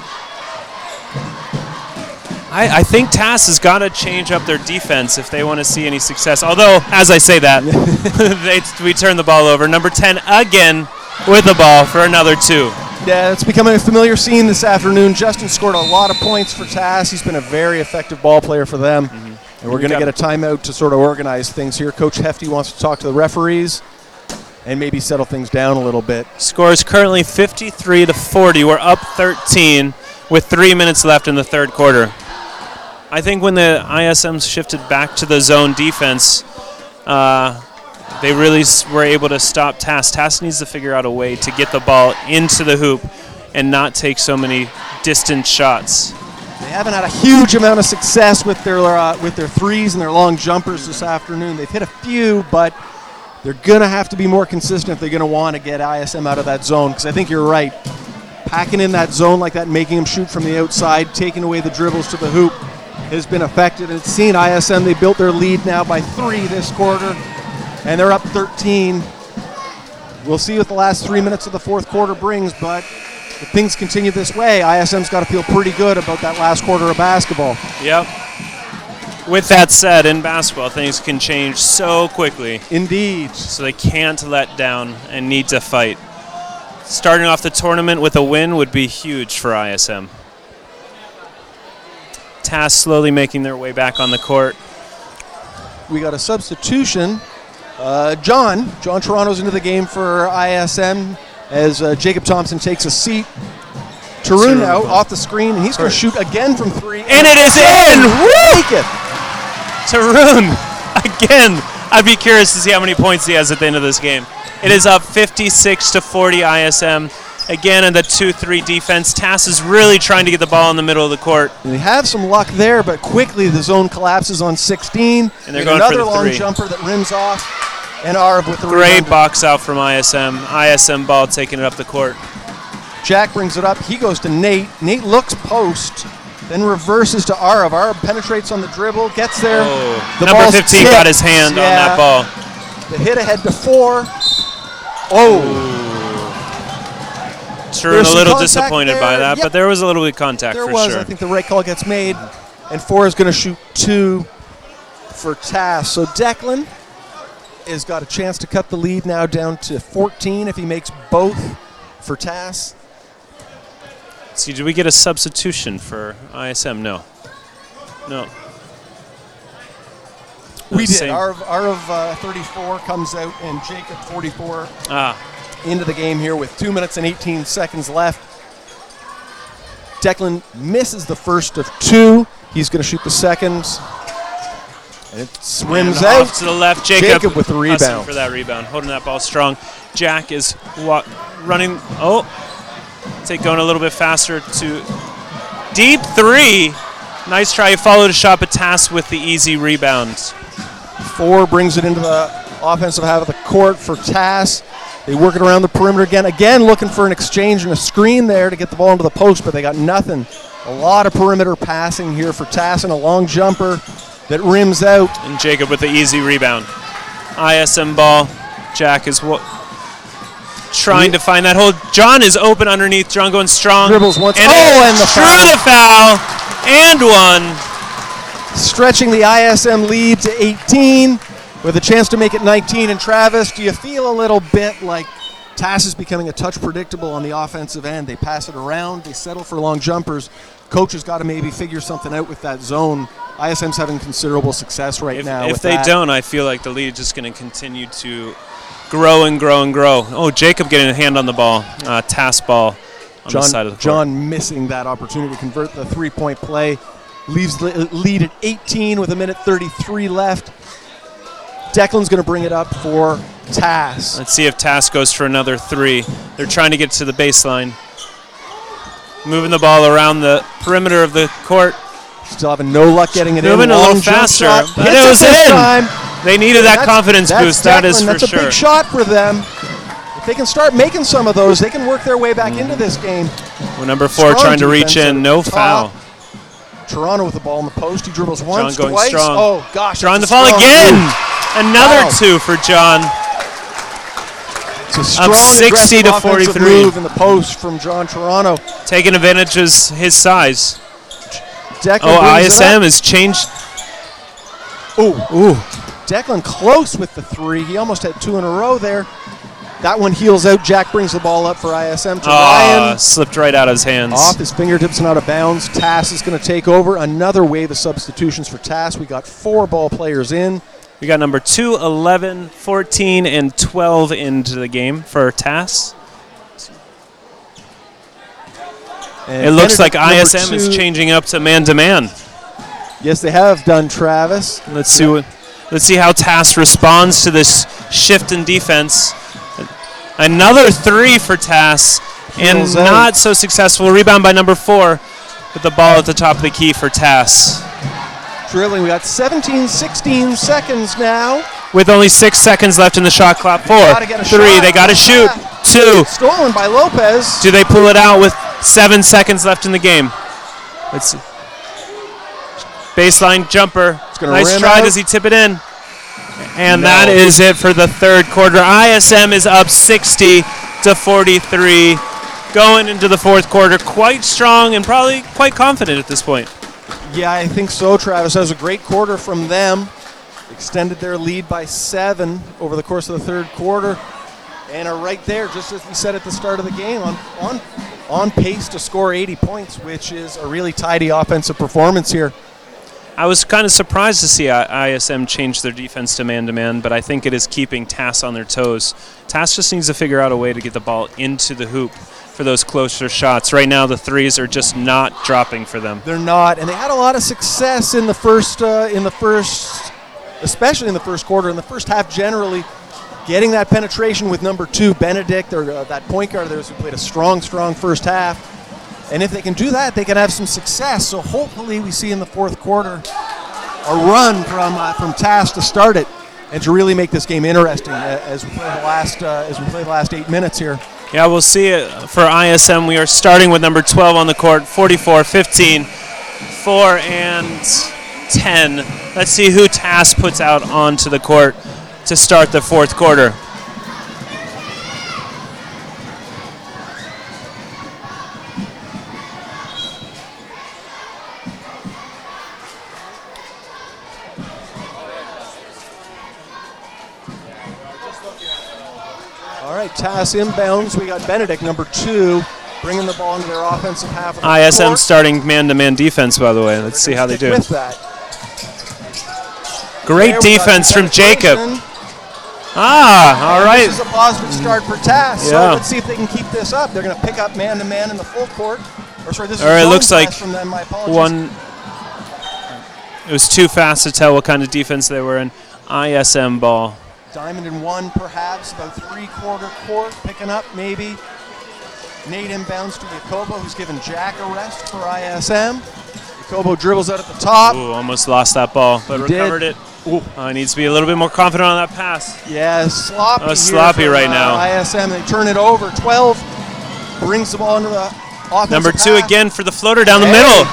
I think Tass has got to change up their defense if they want to see any success. Although, as I say that, we turn the ball over. Number 10 again with the ball for another 2.
Yeah, it's becoming a familiar scene this afternoon. Justin scored a lot of points for Tass. He's been a very effective ball player for them. And we're going to get a timeout to sort of organize things here. Coach Hefty wants to talk to the referees and maybe settle things down a little bit.
Score is currently 53-40. We're up 13 with 3 minutes left in the third quarter. I think when the ISM shifted back to the zone defense, they really were able to stop Tass. Tass needs to figure out a way to get the ball into the hoop and not take so many distant shots.
They haven't had a huge amount of success with their threes and their long jumpers this afternoon. They've hit a few, but they're going to have to be more consistent if they're going to want to get ISM out of that zone, because I think you're right. Packing in that zone like that, making them shoot from the outside, taking away the dribbles to the hoop has been effective. And it's seen ISM, they built their lead now by 3 this quarter, and they're up 13. We'll see what the last 3 minutes of the fourth quarter brings, but if things continue this way, ISM's got to feel pretty good about that last quarter of basketball.
Yep. With that said, in basketball, things can change so quickly.
Indeed.
So they can't let down and need to fight. Starting off the tournament with a win would be huge for ISM. TAS slowly making their way back on the court.
We got a substitution. John Toronto's into the game for ISM as Jacob Thompson takes a seat. Tarun now off the screen, and he's going to shoot again from 3.
And it is in!
Take it!
Tarun, again. I'd be curious to see how many points he has at the end of this game. It is up 56-40 ISM. Again, in the 2-3 defense, Tass is really trying to get the ball in the middle of the court.
And they have some luck there, but quickly the zone collapses on 16.
And they're going
another
for the
long
three.
Jumper that rims off. And Arv with the
Great
rebound.
box out from ISM. ISM ball taking it up the court.
Jack brings it up. He goes to Nate. Nate looks post, then reverses to Arv. Arv penetrates on the dribble, gets there.
Oh.
The
Number
ball's
15
tipped.
got his hand on that ball.
The hit ahead to 4. Oh.
Sure, a little disappointed by that,
yep.
But there was a little bit of contact
there
for
was.
sure.
I think the right call gets made, and 4 is going to shoot 2 for Tass. So Declan has got a chance to cut the lead now down to 14 if he makes both for Tass.
See, did we get a substitution for ISM? No.
We did.
Same.
Arv 34 comes out, and Jacob 44 into the game here with 2 minutes and 18 seconds left. Declan misses the first of 2. He's going to shoot the second. And it rims
And
out.
off to the left. Jacob
with the
hustling
rebound.
for that rebound, holding that ball strong. Jack is running. Going a little bit faster to deep 3. Nice try. He followed a shot, but Tass with the easy rebound.
4 brings it into the offensive half of the court for Tass. They work it around the perimeter again looking for an exchange and a screen there to get the ball into the post, but they got nothing. A lot of perimeter passing here for Tass, and a long jumper that rims out.
And Jacob with the easy rebound. ISM ball. Jack is trying to find that hole. John is open underneath. John going strong.
Dribbles once.
And
the foul.
The foul. And 1.
Stretching the ISM lead to 18 with a chance to make it 19. And Travis, do you feel a little bit like Tass is becoming a touch predictable on the offensive end? They pass it around. They settle for long jumpers. Coach has got to maybe figure something out with that zone. ISM's having considerable success now.
If they don't, I feel like the lead is just going to continue to grow and grow and grow. Oh, Jacob getting a hand on the ball. Tass ball on the side of the court.
John missing that opportunity to convert the three-point play. Leaves the lead at 18 with 1:33 left. Declan's going to bring it up for Tass.
Let's see if Tass goes for another 3. They're trying to get to the baseline. Moving the ball around the perimeter of the court.
Still having no luck getting it
Moving
in.
a little
Long jump
faster.
shot.
But
Hits
it was
this
in.
time.
They needed that confidence boost. That is for
That's
sure.
a big shot for them. If they can start making some of those, they can work their way back into this game.
Well, number 4
Strong
trying to reach
defense
in.
at
No
the
foul.
top. Toronto with the ball in the post. He dribbles once,
John going
twice.
strong.
Oh, gosh.
Drawing the
that's a
fall
strong
again.
move.
Another
Wow.
2 for John.
It's a strong,
60
aggressive
to
offensive
43.
move in the post from John Toronto.
Taking advantage of his size.
Declan brings it up.
ISM has changed.
Ooh. Declan close with the 3. He almost had 2 in a row there. That one heels out. Jack brings the ball up for ISM to Ryan.
Slipped right out of his hands.
Off his fingertips and out of bounds. Tass is going to take over. Another wave of substitutions for Tass. We got 4 ball players in.
We got number 2, 11, 14, and 12 into the game for Tass.
And
It looks like
Benedict,
ISM
number
is
2.
changing up to man-to-man.
Yes, they have done, Travis.
Let's see how Tass responds to this shift in defense. Another 3 for Tass, and
Heels out.
not so successful. Rebound by number 4, with the ball at the top of the key for Tass.
Drilling. We got 16 seconds now.
With only 6 seconds left in the shot clock. 4,
Gotta get a
3,
shot.
they got to shoot. 2,
Stolen by Lopez.
do they pull it out with 7 seconds left in the game? Let's see. Baseline jumper.
gonna
Nice
rim
try.
out.
Does he tip it in? And
No.
that is it for the third quarter. ISM is up 60 to 43. going into the fourth quarter quite strong and probably quite confident at this point.
Yeah, I think so, Travis. That was a great quarter from them. Extended their lead by 7 over the course of the third quarter. And are right there, just as we said at the start of the game, on pace to score 80 points, which is a really tidy offensive performance here.
I was kind of surprised to see ISM change their defense to man-to-man, but I think it is keeping TAS on their toes. TAS just needs to figure out a way to get the ball into the hoop for those closer shots. Right now, the threes are just not dropping for them.
They're not, and they had a lot of success in the first, especially in the first quarter, in the first half generally, getting that penetration with number 2, Benedict, or that point guard there who played a strong first half. And if they can do that, they can have some success. So hopefully we see in the fourth quarter a run from TAS to start it and to really make this game interesting as we play the last 8 minutes here.
Yeah, we'll see it for ISM. We are starting with number 12 on the court, 44-15, 4 and 10. Let's see who TAS puts out onto the court to start the fourth quarter.
All right, TAS inbounds. We got Benedict, number 2, bringing the ball into their offensive half of the
ISM
court.
starting man-to-man defense, by the way. Let's see how they do.
With that.
Great defense from Jacob. All right.
This is a positive start for TAS.
Yeah.
So let's see if they can keep this up. They're going to pick up man-to-man in the full court. This is
all right,
a
it looks
zone
like
pass from them. My apologies.
one. It was too fast to tell what kind of defense they were in. ISM ball.
Diamond in 1, perhaps, about 3/4 court, picking up maybe. Nate inbounds to Jacobo, who's given Jack a rest for ISM. Jacobo dribbles out at the top.
Ooh, almost lost that ball, but
He
recovered
did.
it. Needs to be a little bit more confident on that pass.
Yeah, sloppy.
Oh, sloppy
here for,
right now.
ISM, they turn it over. 12 brings the ball into the offensive
Number 2
half.
again for the floater down the middle.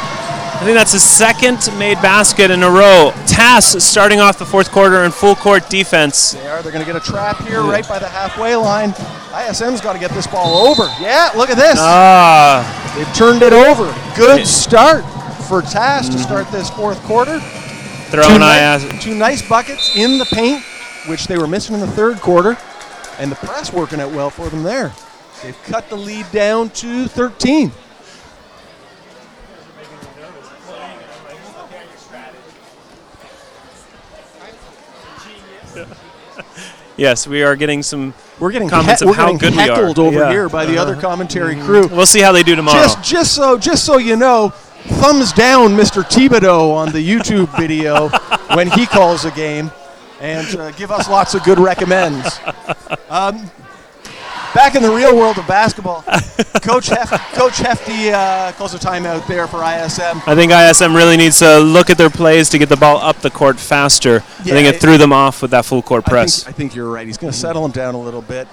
I think that's his second made basket in a row. TAS starting off the fourth quarter in full court defense.
They're going to get a trap here right by the halfway line. ISM's got to get this ball over. Yeah, look at this. They've turned it over. Good start for TAS to start this fourth quarter. Two nice buckets in the paint, which they were missing in the third quarter, and the press working out well for them there. They've cut the lead down to 13.
Yes, we are getting some comments
We're
of how good we are.
heckled over here by the other commentary crew.
We'll see how they do tomorrow.
Just so you know, thumbs down Mr. Thibodeau on the YouTube video when he calls a game, and give us lots of good recommends. Back in the real world of basketball, Coach Hefty calls a timeout there for ISM.
I think ISM really needs to look at their plays to get the ball up the court faster.
Yeah,
I think it threw them off with that full court press.
I think you're right. He's going to settle him down a little bit.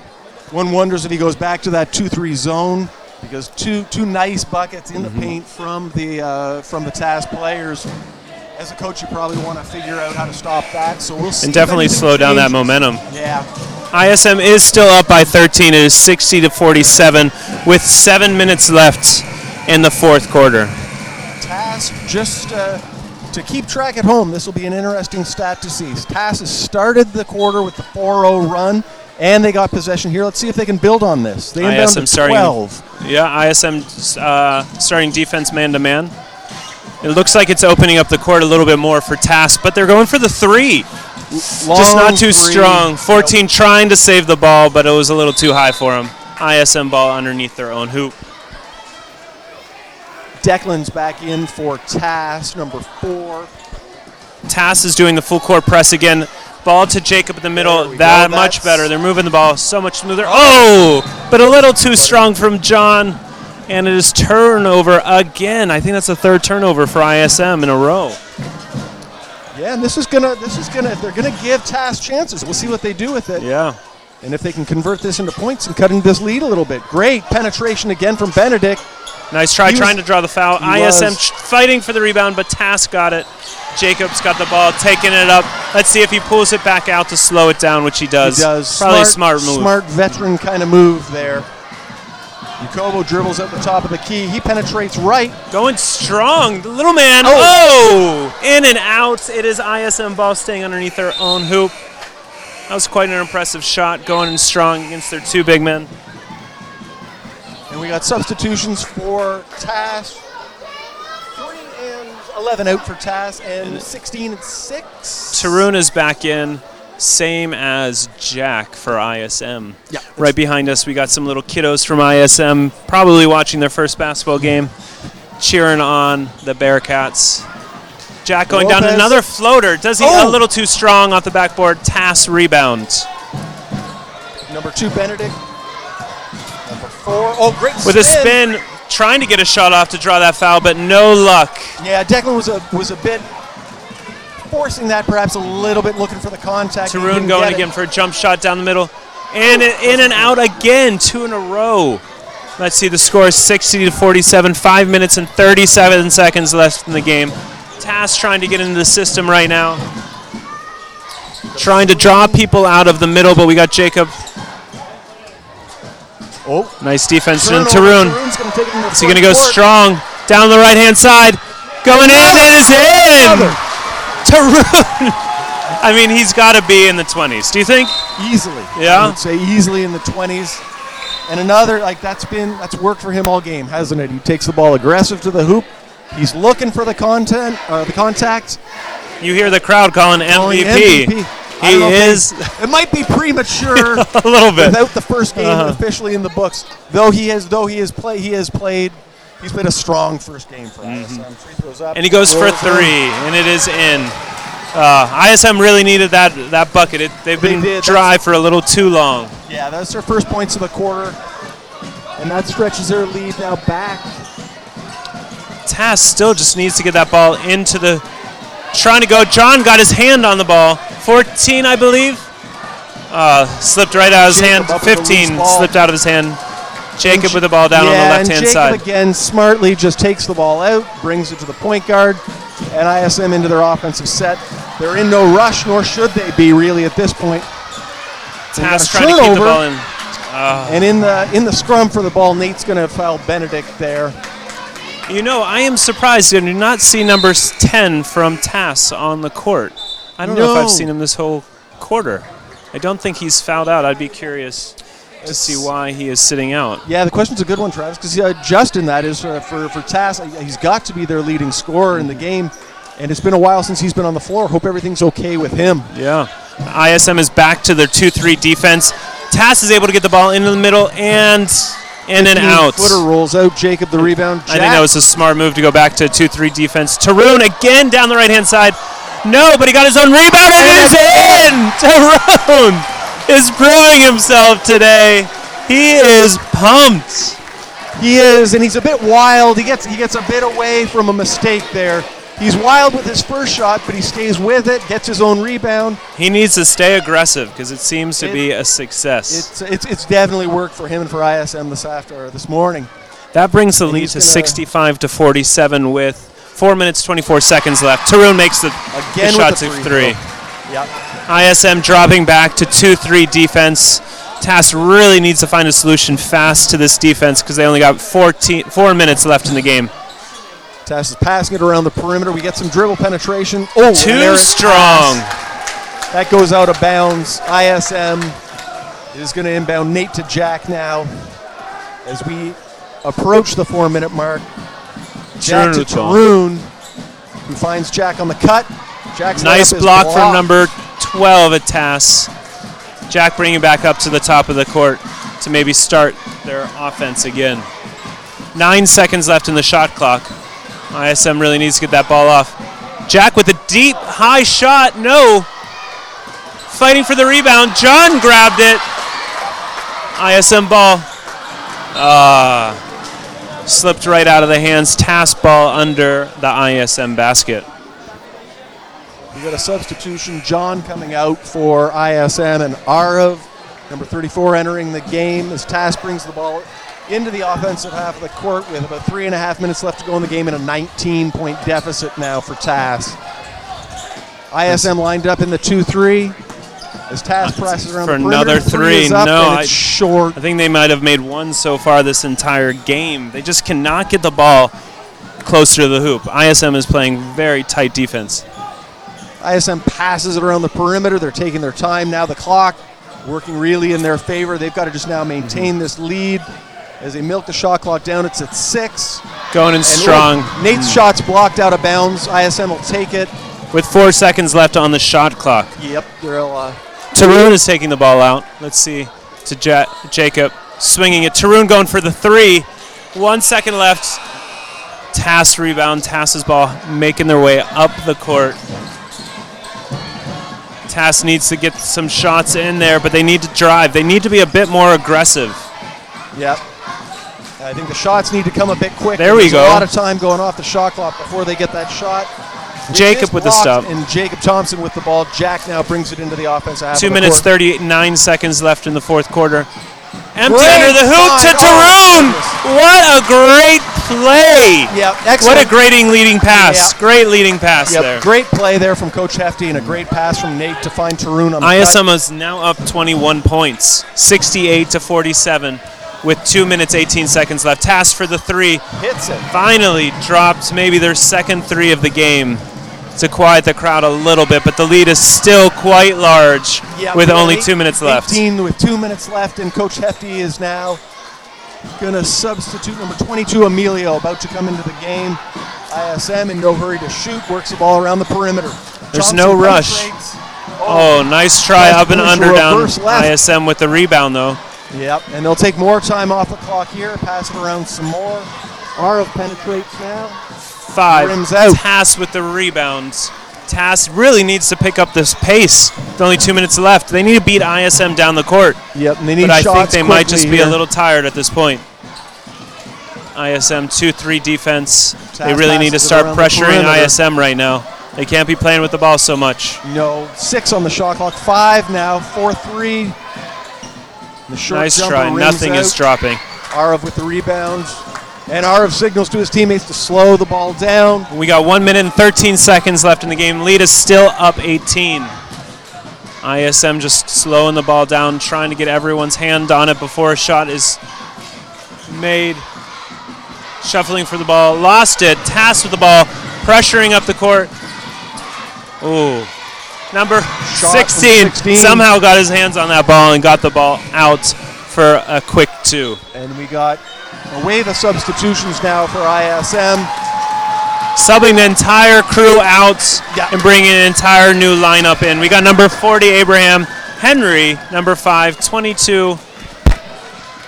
One wonders if he goes back to that 2-3 zone, because two nice buckets in the paint from the TAS players. As a coach, you probably want to figure out how to stop that. So we'll see.
And definitely slow down that momentum.
Yeah.
ISM is still up by 13. It is 60-47 with 7 minutes left in the fourth quarter.
TAS, just to keep track at home, this will be an interesting stat to see. TAS has started the quarter with the 4-0 run, and they got possession here. Let's see if they can build on this. They inbound to 12.
ISM starting defense man-to-man. It looks like it's opening up the court a little bit more for TAS, but they're going for the 3. Just not too strong. 14 trying to save the ball, but it was a little too high for him. ISM ball underneath their own hoop.
Declan's back in for TAS, number 4.
TAS is doing the full court press again. Ball to Jacob in the middle. That much better. They're moving the ball so much smoother. Oh, but a little too strong from John. And it is turnover again. I think that's the 3rd turnover for ISM in a row.
Yeah, and if they're gonna give TAS chances, we'll see what they do with it.
Yeah.
And if they can convert this into points and cut into this lead a little bit. Great penetration again from Benedict.
Nice try trying to draw the foul. ISM fighting for the rebound, but TAS got it. Jacobs got the ball, taking it up. Let's see if he pulls it back out to slow it down, which he does.
He does.
Probably a smart move.
Smart veteran kind of move there. Jacobo dribbles at the top of the key. He penetrates right.
Going strong. The little man. In and out. It is ISM ball staying underneath their own hoop. That was quite an impressive shot, going in strong against their two big men.
And we got substitutions for Tass. 3 and 11 out for Tass, and 16 and 6.
Tarun is back in, same as Jack for ISM.
Yeah.
Right behind us, we got some little kiddos from ISM, probably watching their first basketball game, cheering on the Bearcats. Jack going down another floater. Does he a little too strong off the backboard? Tass rebound.
Number 2, Benedict. Number 4. Great spin.
With a spin, trying to get a shot off to draw that foul, but no luck.
Yeah, Declan was a bit forcing that, perhaps a little bit, looking for the contact.
Tarun going again for a jump shot down the middle. And in and out again, 2 in a row. Let's see, the score is 60-47, 5 minutes and 37 seconds left in the game. Tass trying to get into the system right now. Trying to draw people out of the middle, but we got Jacob. Nice defense from Tarun. Is he going to go strong? Down the right-hand side. Going in, and is in! Tarun! I mean, he's got to be in the 20s. Do you think?
Easily.
Yeah?
I would say easily in the 20s. And another, that's worked for him all game, hasn't it? He takes the ball aggressive to the hoop. He's looking for the contact.
You hear the crowd calling MVP. He is.
It might be premature
a little bit
without the first game officially in the books. He's played a strong first game for ISM. Free throws up.
And he goes for 3, and it is in. ISM really needed that bucket. They've been dry for a little too long.
Yeah, that's their first points of the quarter, and that stretches their lead now back.
Tass still just needs to get that ball into the. Trying to go. John got his hand on the ball. 14, I believe. Slipped right out of his hand. 15 slipped out of his hand. Jacob with the ball down on the left-hand side.
Jacob again smartly just takes the ball out, brings it to the point guard, and ISM into their offensive set. They're in no rush, nor should they be really at this point.
Tass trying to keep the ball in.
And in the scrum for the ball, Nate's going to foul Benedict there.
You know, I am surprised I do not see number 10 from Tass on the court. I don't know if I've seen him this whole quarter. I don't think he's fouled out. I'd be curious to see why he is sitting out.
Yeah, the question's a good one, Travis, because Justin, that is, for Tass, he's got to be their leading scorer in the game, and it's been a while since he's been on the floor. Hope everything's okay with him.
Yeah. ISM is back to their 2-3 defense. Tass is able to get the ball into the middle and in and out.
Footer rolls out. Jacob the rebound.
I think that was a smart move to go back to 2-3 defense. Tarun again down the right-hand side. No, but he got his own rebound and it is in! Tarun is proving himself today. He is pumped.
He is, and he's a bit wild. He gets a bit away from a mistake there. He's wild with his first shot, but he stays with it, gets his own rebound.
He needs to stay aggressive because it seems to be a success.
It's definitely worked for him and for ISM this morning.
That brings the lead to 65-47 with 4 minutes 24 seconds left. Tarun makes the shot to 3.
Yep.
ISM dropping back to 2-3 defense. Tass really needs to find a solution fast to this defense because they only got 4 minutes left in the game.
Tass is passing it around the perimeter. We get some dribble penetration.
Too strong.
That goes out of bounds. ISM is going to inbound Nate to Jack now as we approach the 4-minute mark. Jack to Tarun, who finds Jack on the cut. Jack's
nice block from number 12 at Tass. Jack bringing back up to the top of the court to maybe start their offense again. 9 seconds left in the shot clock. ISM really needs to get that ball off. Jack with a deep, high shot. No. Fighting for the rebound. John grabbed it. ISM ball. Slipped right out of the hands. Tass ball under the ISM basket.
We got a substitution. John coming out for ISM and Arav, number 34, entering the game as Tass brings the ball into the offensive half of the court with about 3.5 minutes left to go in the game and a 19-point deficit now for Tass. ISM lined up in the 2-3. As Tass presses around
for
the
another three.
Is up,
No,
and it's short.
I think they might have made one so far this entire game. They just cannot get the ball closer to the hoop. ISM is playing very tight defense.
ISM passes it around the perimeter. They're taking their time. Now the clock working really in their favor. They've got to just now maintain this lead. As they milk the shot clock down, it's at 6.
Going in strong.
Nate's shot's blocked out of bounds. ISM will take it.
With 4 seconds left on the shot clock.
Yep.
Taroon is taking the ball out. Let's see. To Jacob. Swinging it. Taroon going for the 3. 1 second left. Tass rebound. Tass's ball making their way up the court. Tass needs to get some shots in there, but they need to drive. They need to be a bit more aggressive.
Yep. I think the shots need to come a bit quicker.
There we go.
There's a lot of time going off the shot clock before they get that shot.
Jacob with the stop.
And Jacob Thompson with the ball. Jack now brings it into the offensive half
2
of the
minutes,
court.
39 seconds left in the fourth quarter. Empty
Great
under the hoop to Taroon. What a great play.
Yeah, excellent.
What a great leading pass.
Yeah.
Great leading pass there.
Great play there from Coach Hefty and a great pass from Nate to find Taroon on the
ISM
cut.
is now up 21 points, 68-47, with 2 minutes, 18 seconds left. Tass for the 3.
Hits it.
Finally dropped maybe their second 3 of the game to quiet the crowd a little bit, but the lead is still quite large with only 2 minutes left.
18 with 2 minutes left, and Coach Hefty is now going to substitute number 22, Emilio, about to come into the game. ISM in no hurry to shoot, works the ball around the perimeter.
There's
Johnson
no rush.
penetrates.
Oh, nice try.
Nice
Up and
finish,
under down.
reverse left.
ISM with the rebound, though.
Yep, and they'll take more time off the clock here, pass it around some more. Arov penetrates now.
5.
Rims out.
Tass with the rebounds. Tass really needs to pick up this pace. With only 2 minutes left. They need to beat ISM down the court.
Yep, and they need
but I
shots
think they might just be
here.
a little tired at this point. ISM 2-3 defense.
Tass
They really need to
passes it
start
around the
pressuring
perimeter.
ISM right now. They can't be playing with the ball so much.
No, 6 on the shot clock, 5 now, 4-3. The short
Nice
jumper
try.
rings
Nothing
out.
is dropping.
Arov with the rebound. And Arov signals to his teammates to slow the ball down.
We got 1 minute and 13 seconds left in the game. Lead is still up 18. ISM just slowing the ball down, trying to get everyone's hand on it before a shot is made. Shuffling for the ball. Lost it. Tass with the ball. Pressuring up the court. Ooh. Number
Shot
16
from 16.
somehow got his hands on that ball and got the ball out for a quick 2.
And we got a wave of substitutions now for ISM.
Subbing the entire crew out
Yeah.
and bringing an entire new lineup in. We got number 40, Abraham Henry, number 5, 22,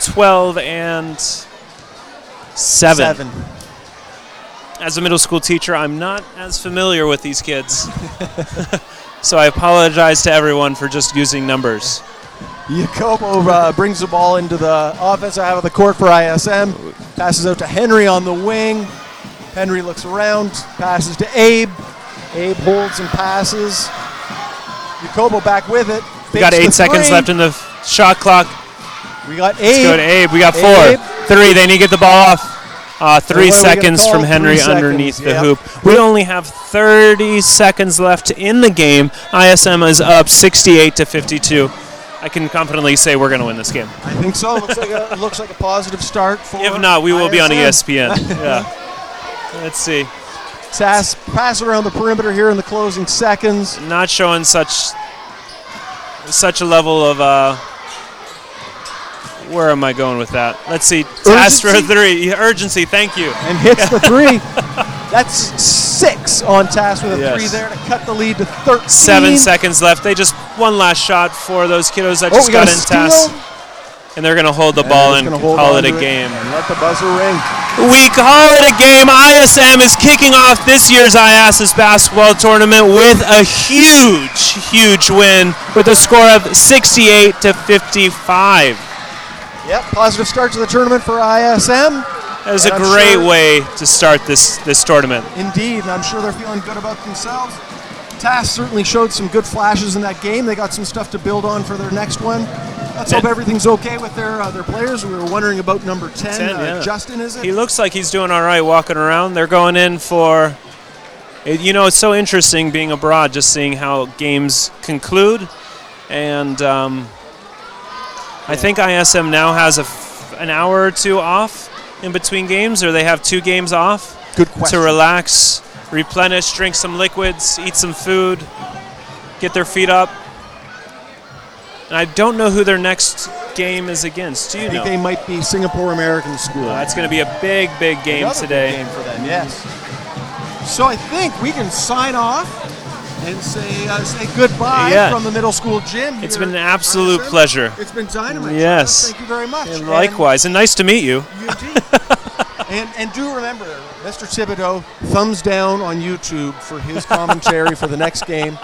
12, and 7. As a middle school teacher, I'm not as familiar with these kids. So I apologize to everyone for just using numbers.
Jacopo brings the ball into the offensive half of the court for ISM. Passes out to Henry on the wing. Henry looks around, passes to Abe. Abe holds and passes. Jacopo back with it.
We got
Fakes
8
the
seconds
three.
left in the shot clock.
We got
Let's
Abe.
go to Abe. We got 4.
Abe.
3. They need to get the ball off. 3
What are we gonna
seconds
call?
from Henry
3 seconds,
underneath the
yep.
hoop. We only have 30 seconds left in the game. ISM is up 68-52. I can confidently say we're going to win this game.
I think so. Looks like a positive start for
If not, we will be on
ISM.
ESPN. Yeah. Let's see.
Tass pass around the perimeter here in the closing seconds.
Not showing such a level of where am I going with that? Let's see. Tass for 3. Urgency, thank you.
And hits the 3. That's 6 on Tass with a
Yes.
3 there to cut the lead to 13.
7 seconds left. They just one last shot for those kiddos that just
we
got
got a
in Tass.
steal.
And they're going to hold the ball and call it a game.
And let the buzzer ring.
We call it a game. ISM is kicking off this year's IASAS Basketball Tournament with a huge win with a score of 68-55.
Yep, positive start to the tournament for ISM.
That is a great way to start this tournament.
Indeed, and I'm sure they're feeling good about themselves. Tass certainly showed some good flashes in that game. They got some stuff to build on for their next one. Let's hope everything's okay with their players. We were wondering about number 10,
yeah.
Justin, is it?
He looks like he's doing all right walking around. They're going in for, it's so interesting being abroad, just seeing how games conclude. And I think ISM now has an hour or two off in between games, or they have 2 games off.
Good question.
To relax, replenish, drink some liquids, eat some food, get their feet up. And I don't know who their next game is against. Do you
I think
know?
they might be Singapore American School.
That's going to be a big, big game
Another
today.
big game for them, yes. So I think we can sign off and say goodbye from the middle school gym.
It's been an absolute pleasure.
It's been dynamite.
Yes.
Thank you very much.
And likewise, and nice to meet you.
And do remember, Mr. Thibodeau, thumbs down on YouTube for his commentary for the next game.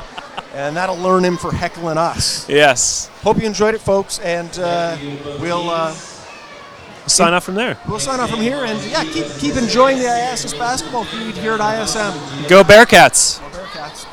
And that'll learn him for heckling us.
Yes.
Hope you enjoyed it, folks, and we'll
sign off from there.
We'll sign off from here, and keep enjoying the IASAS basketball feed here at ISM.
Go Bearcats.
Go Bearcats.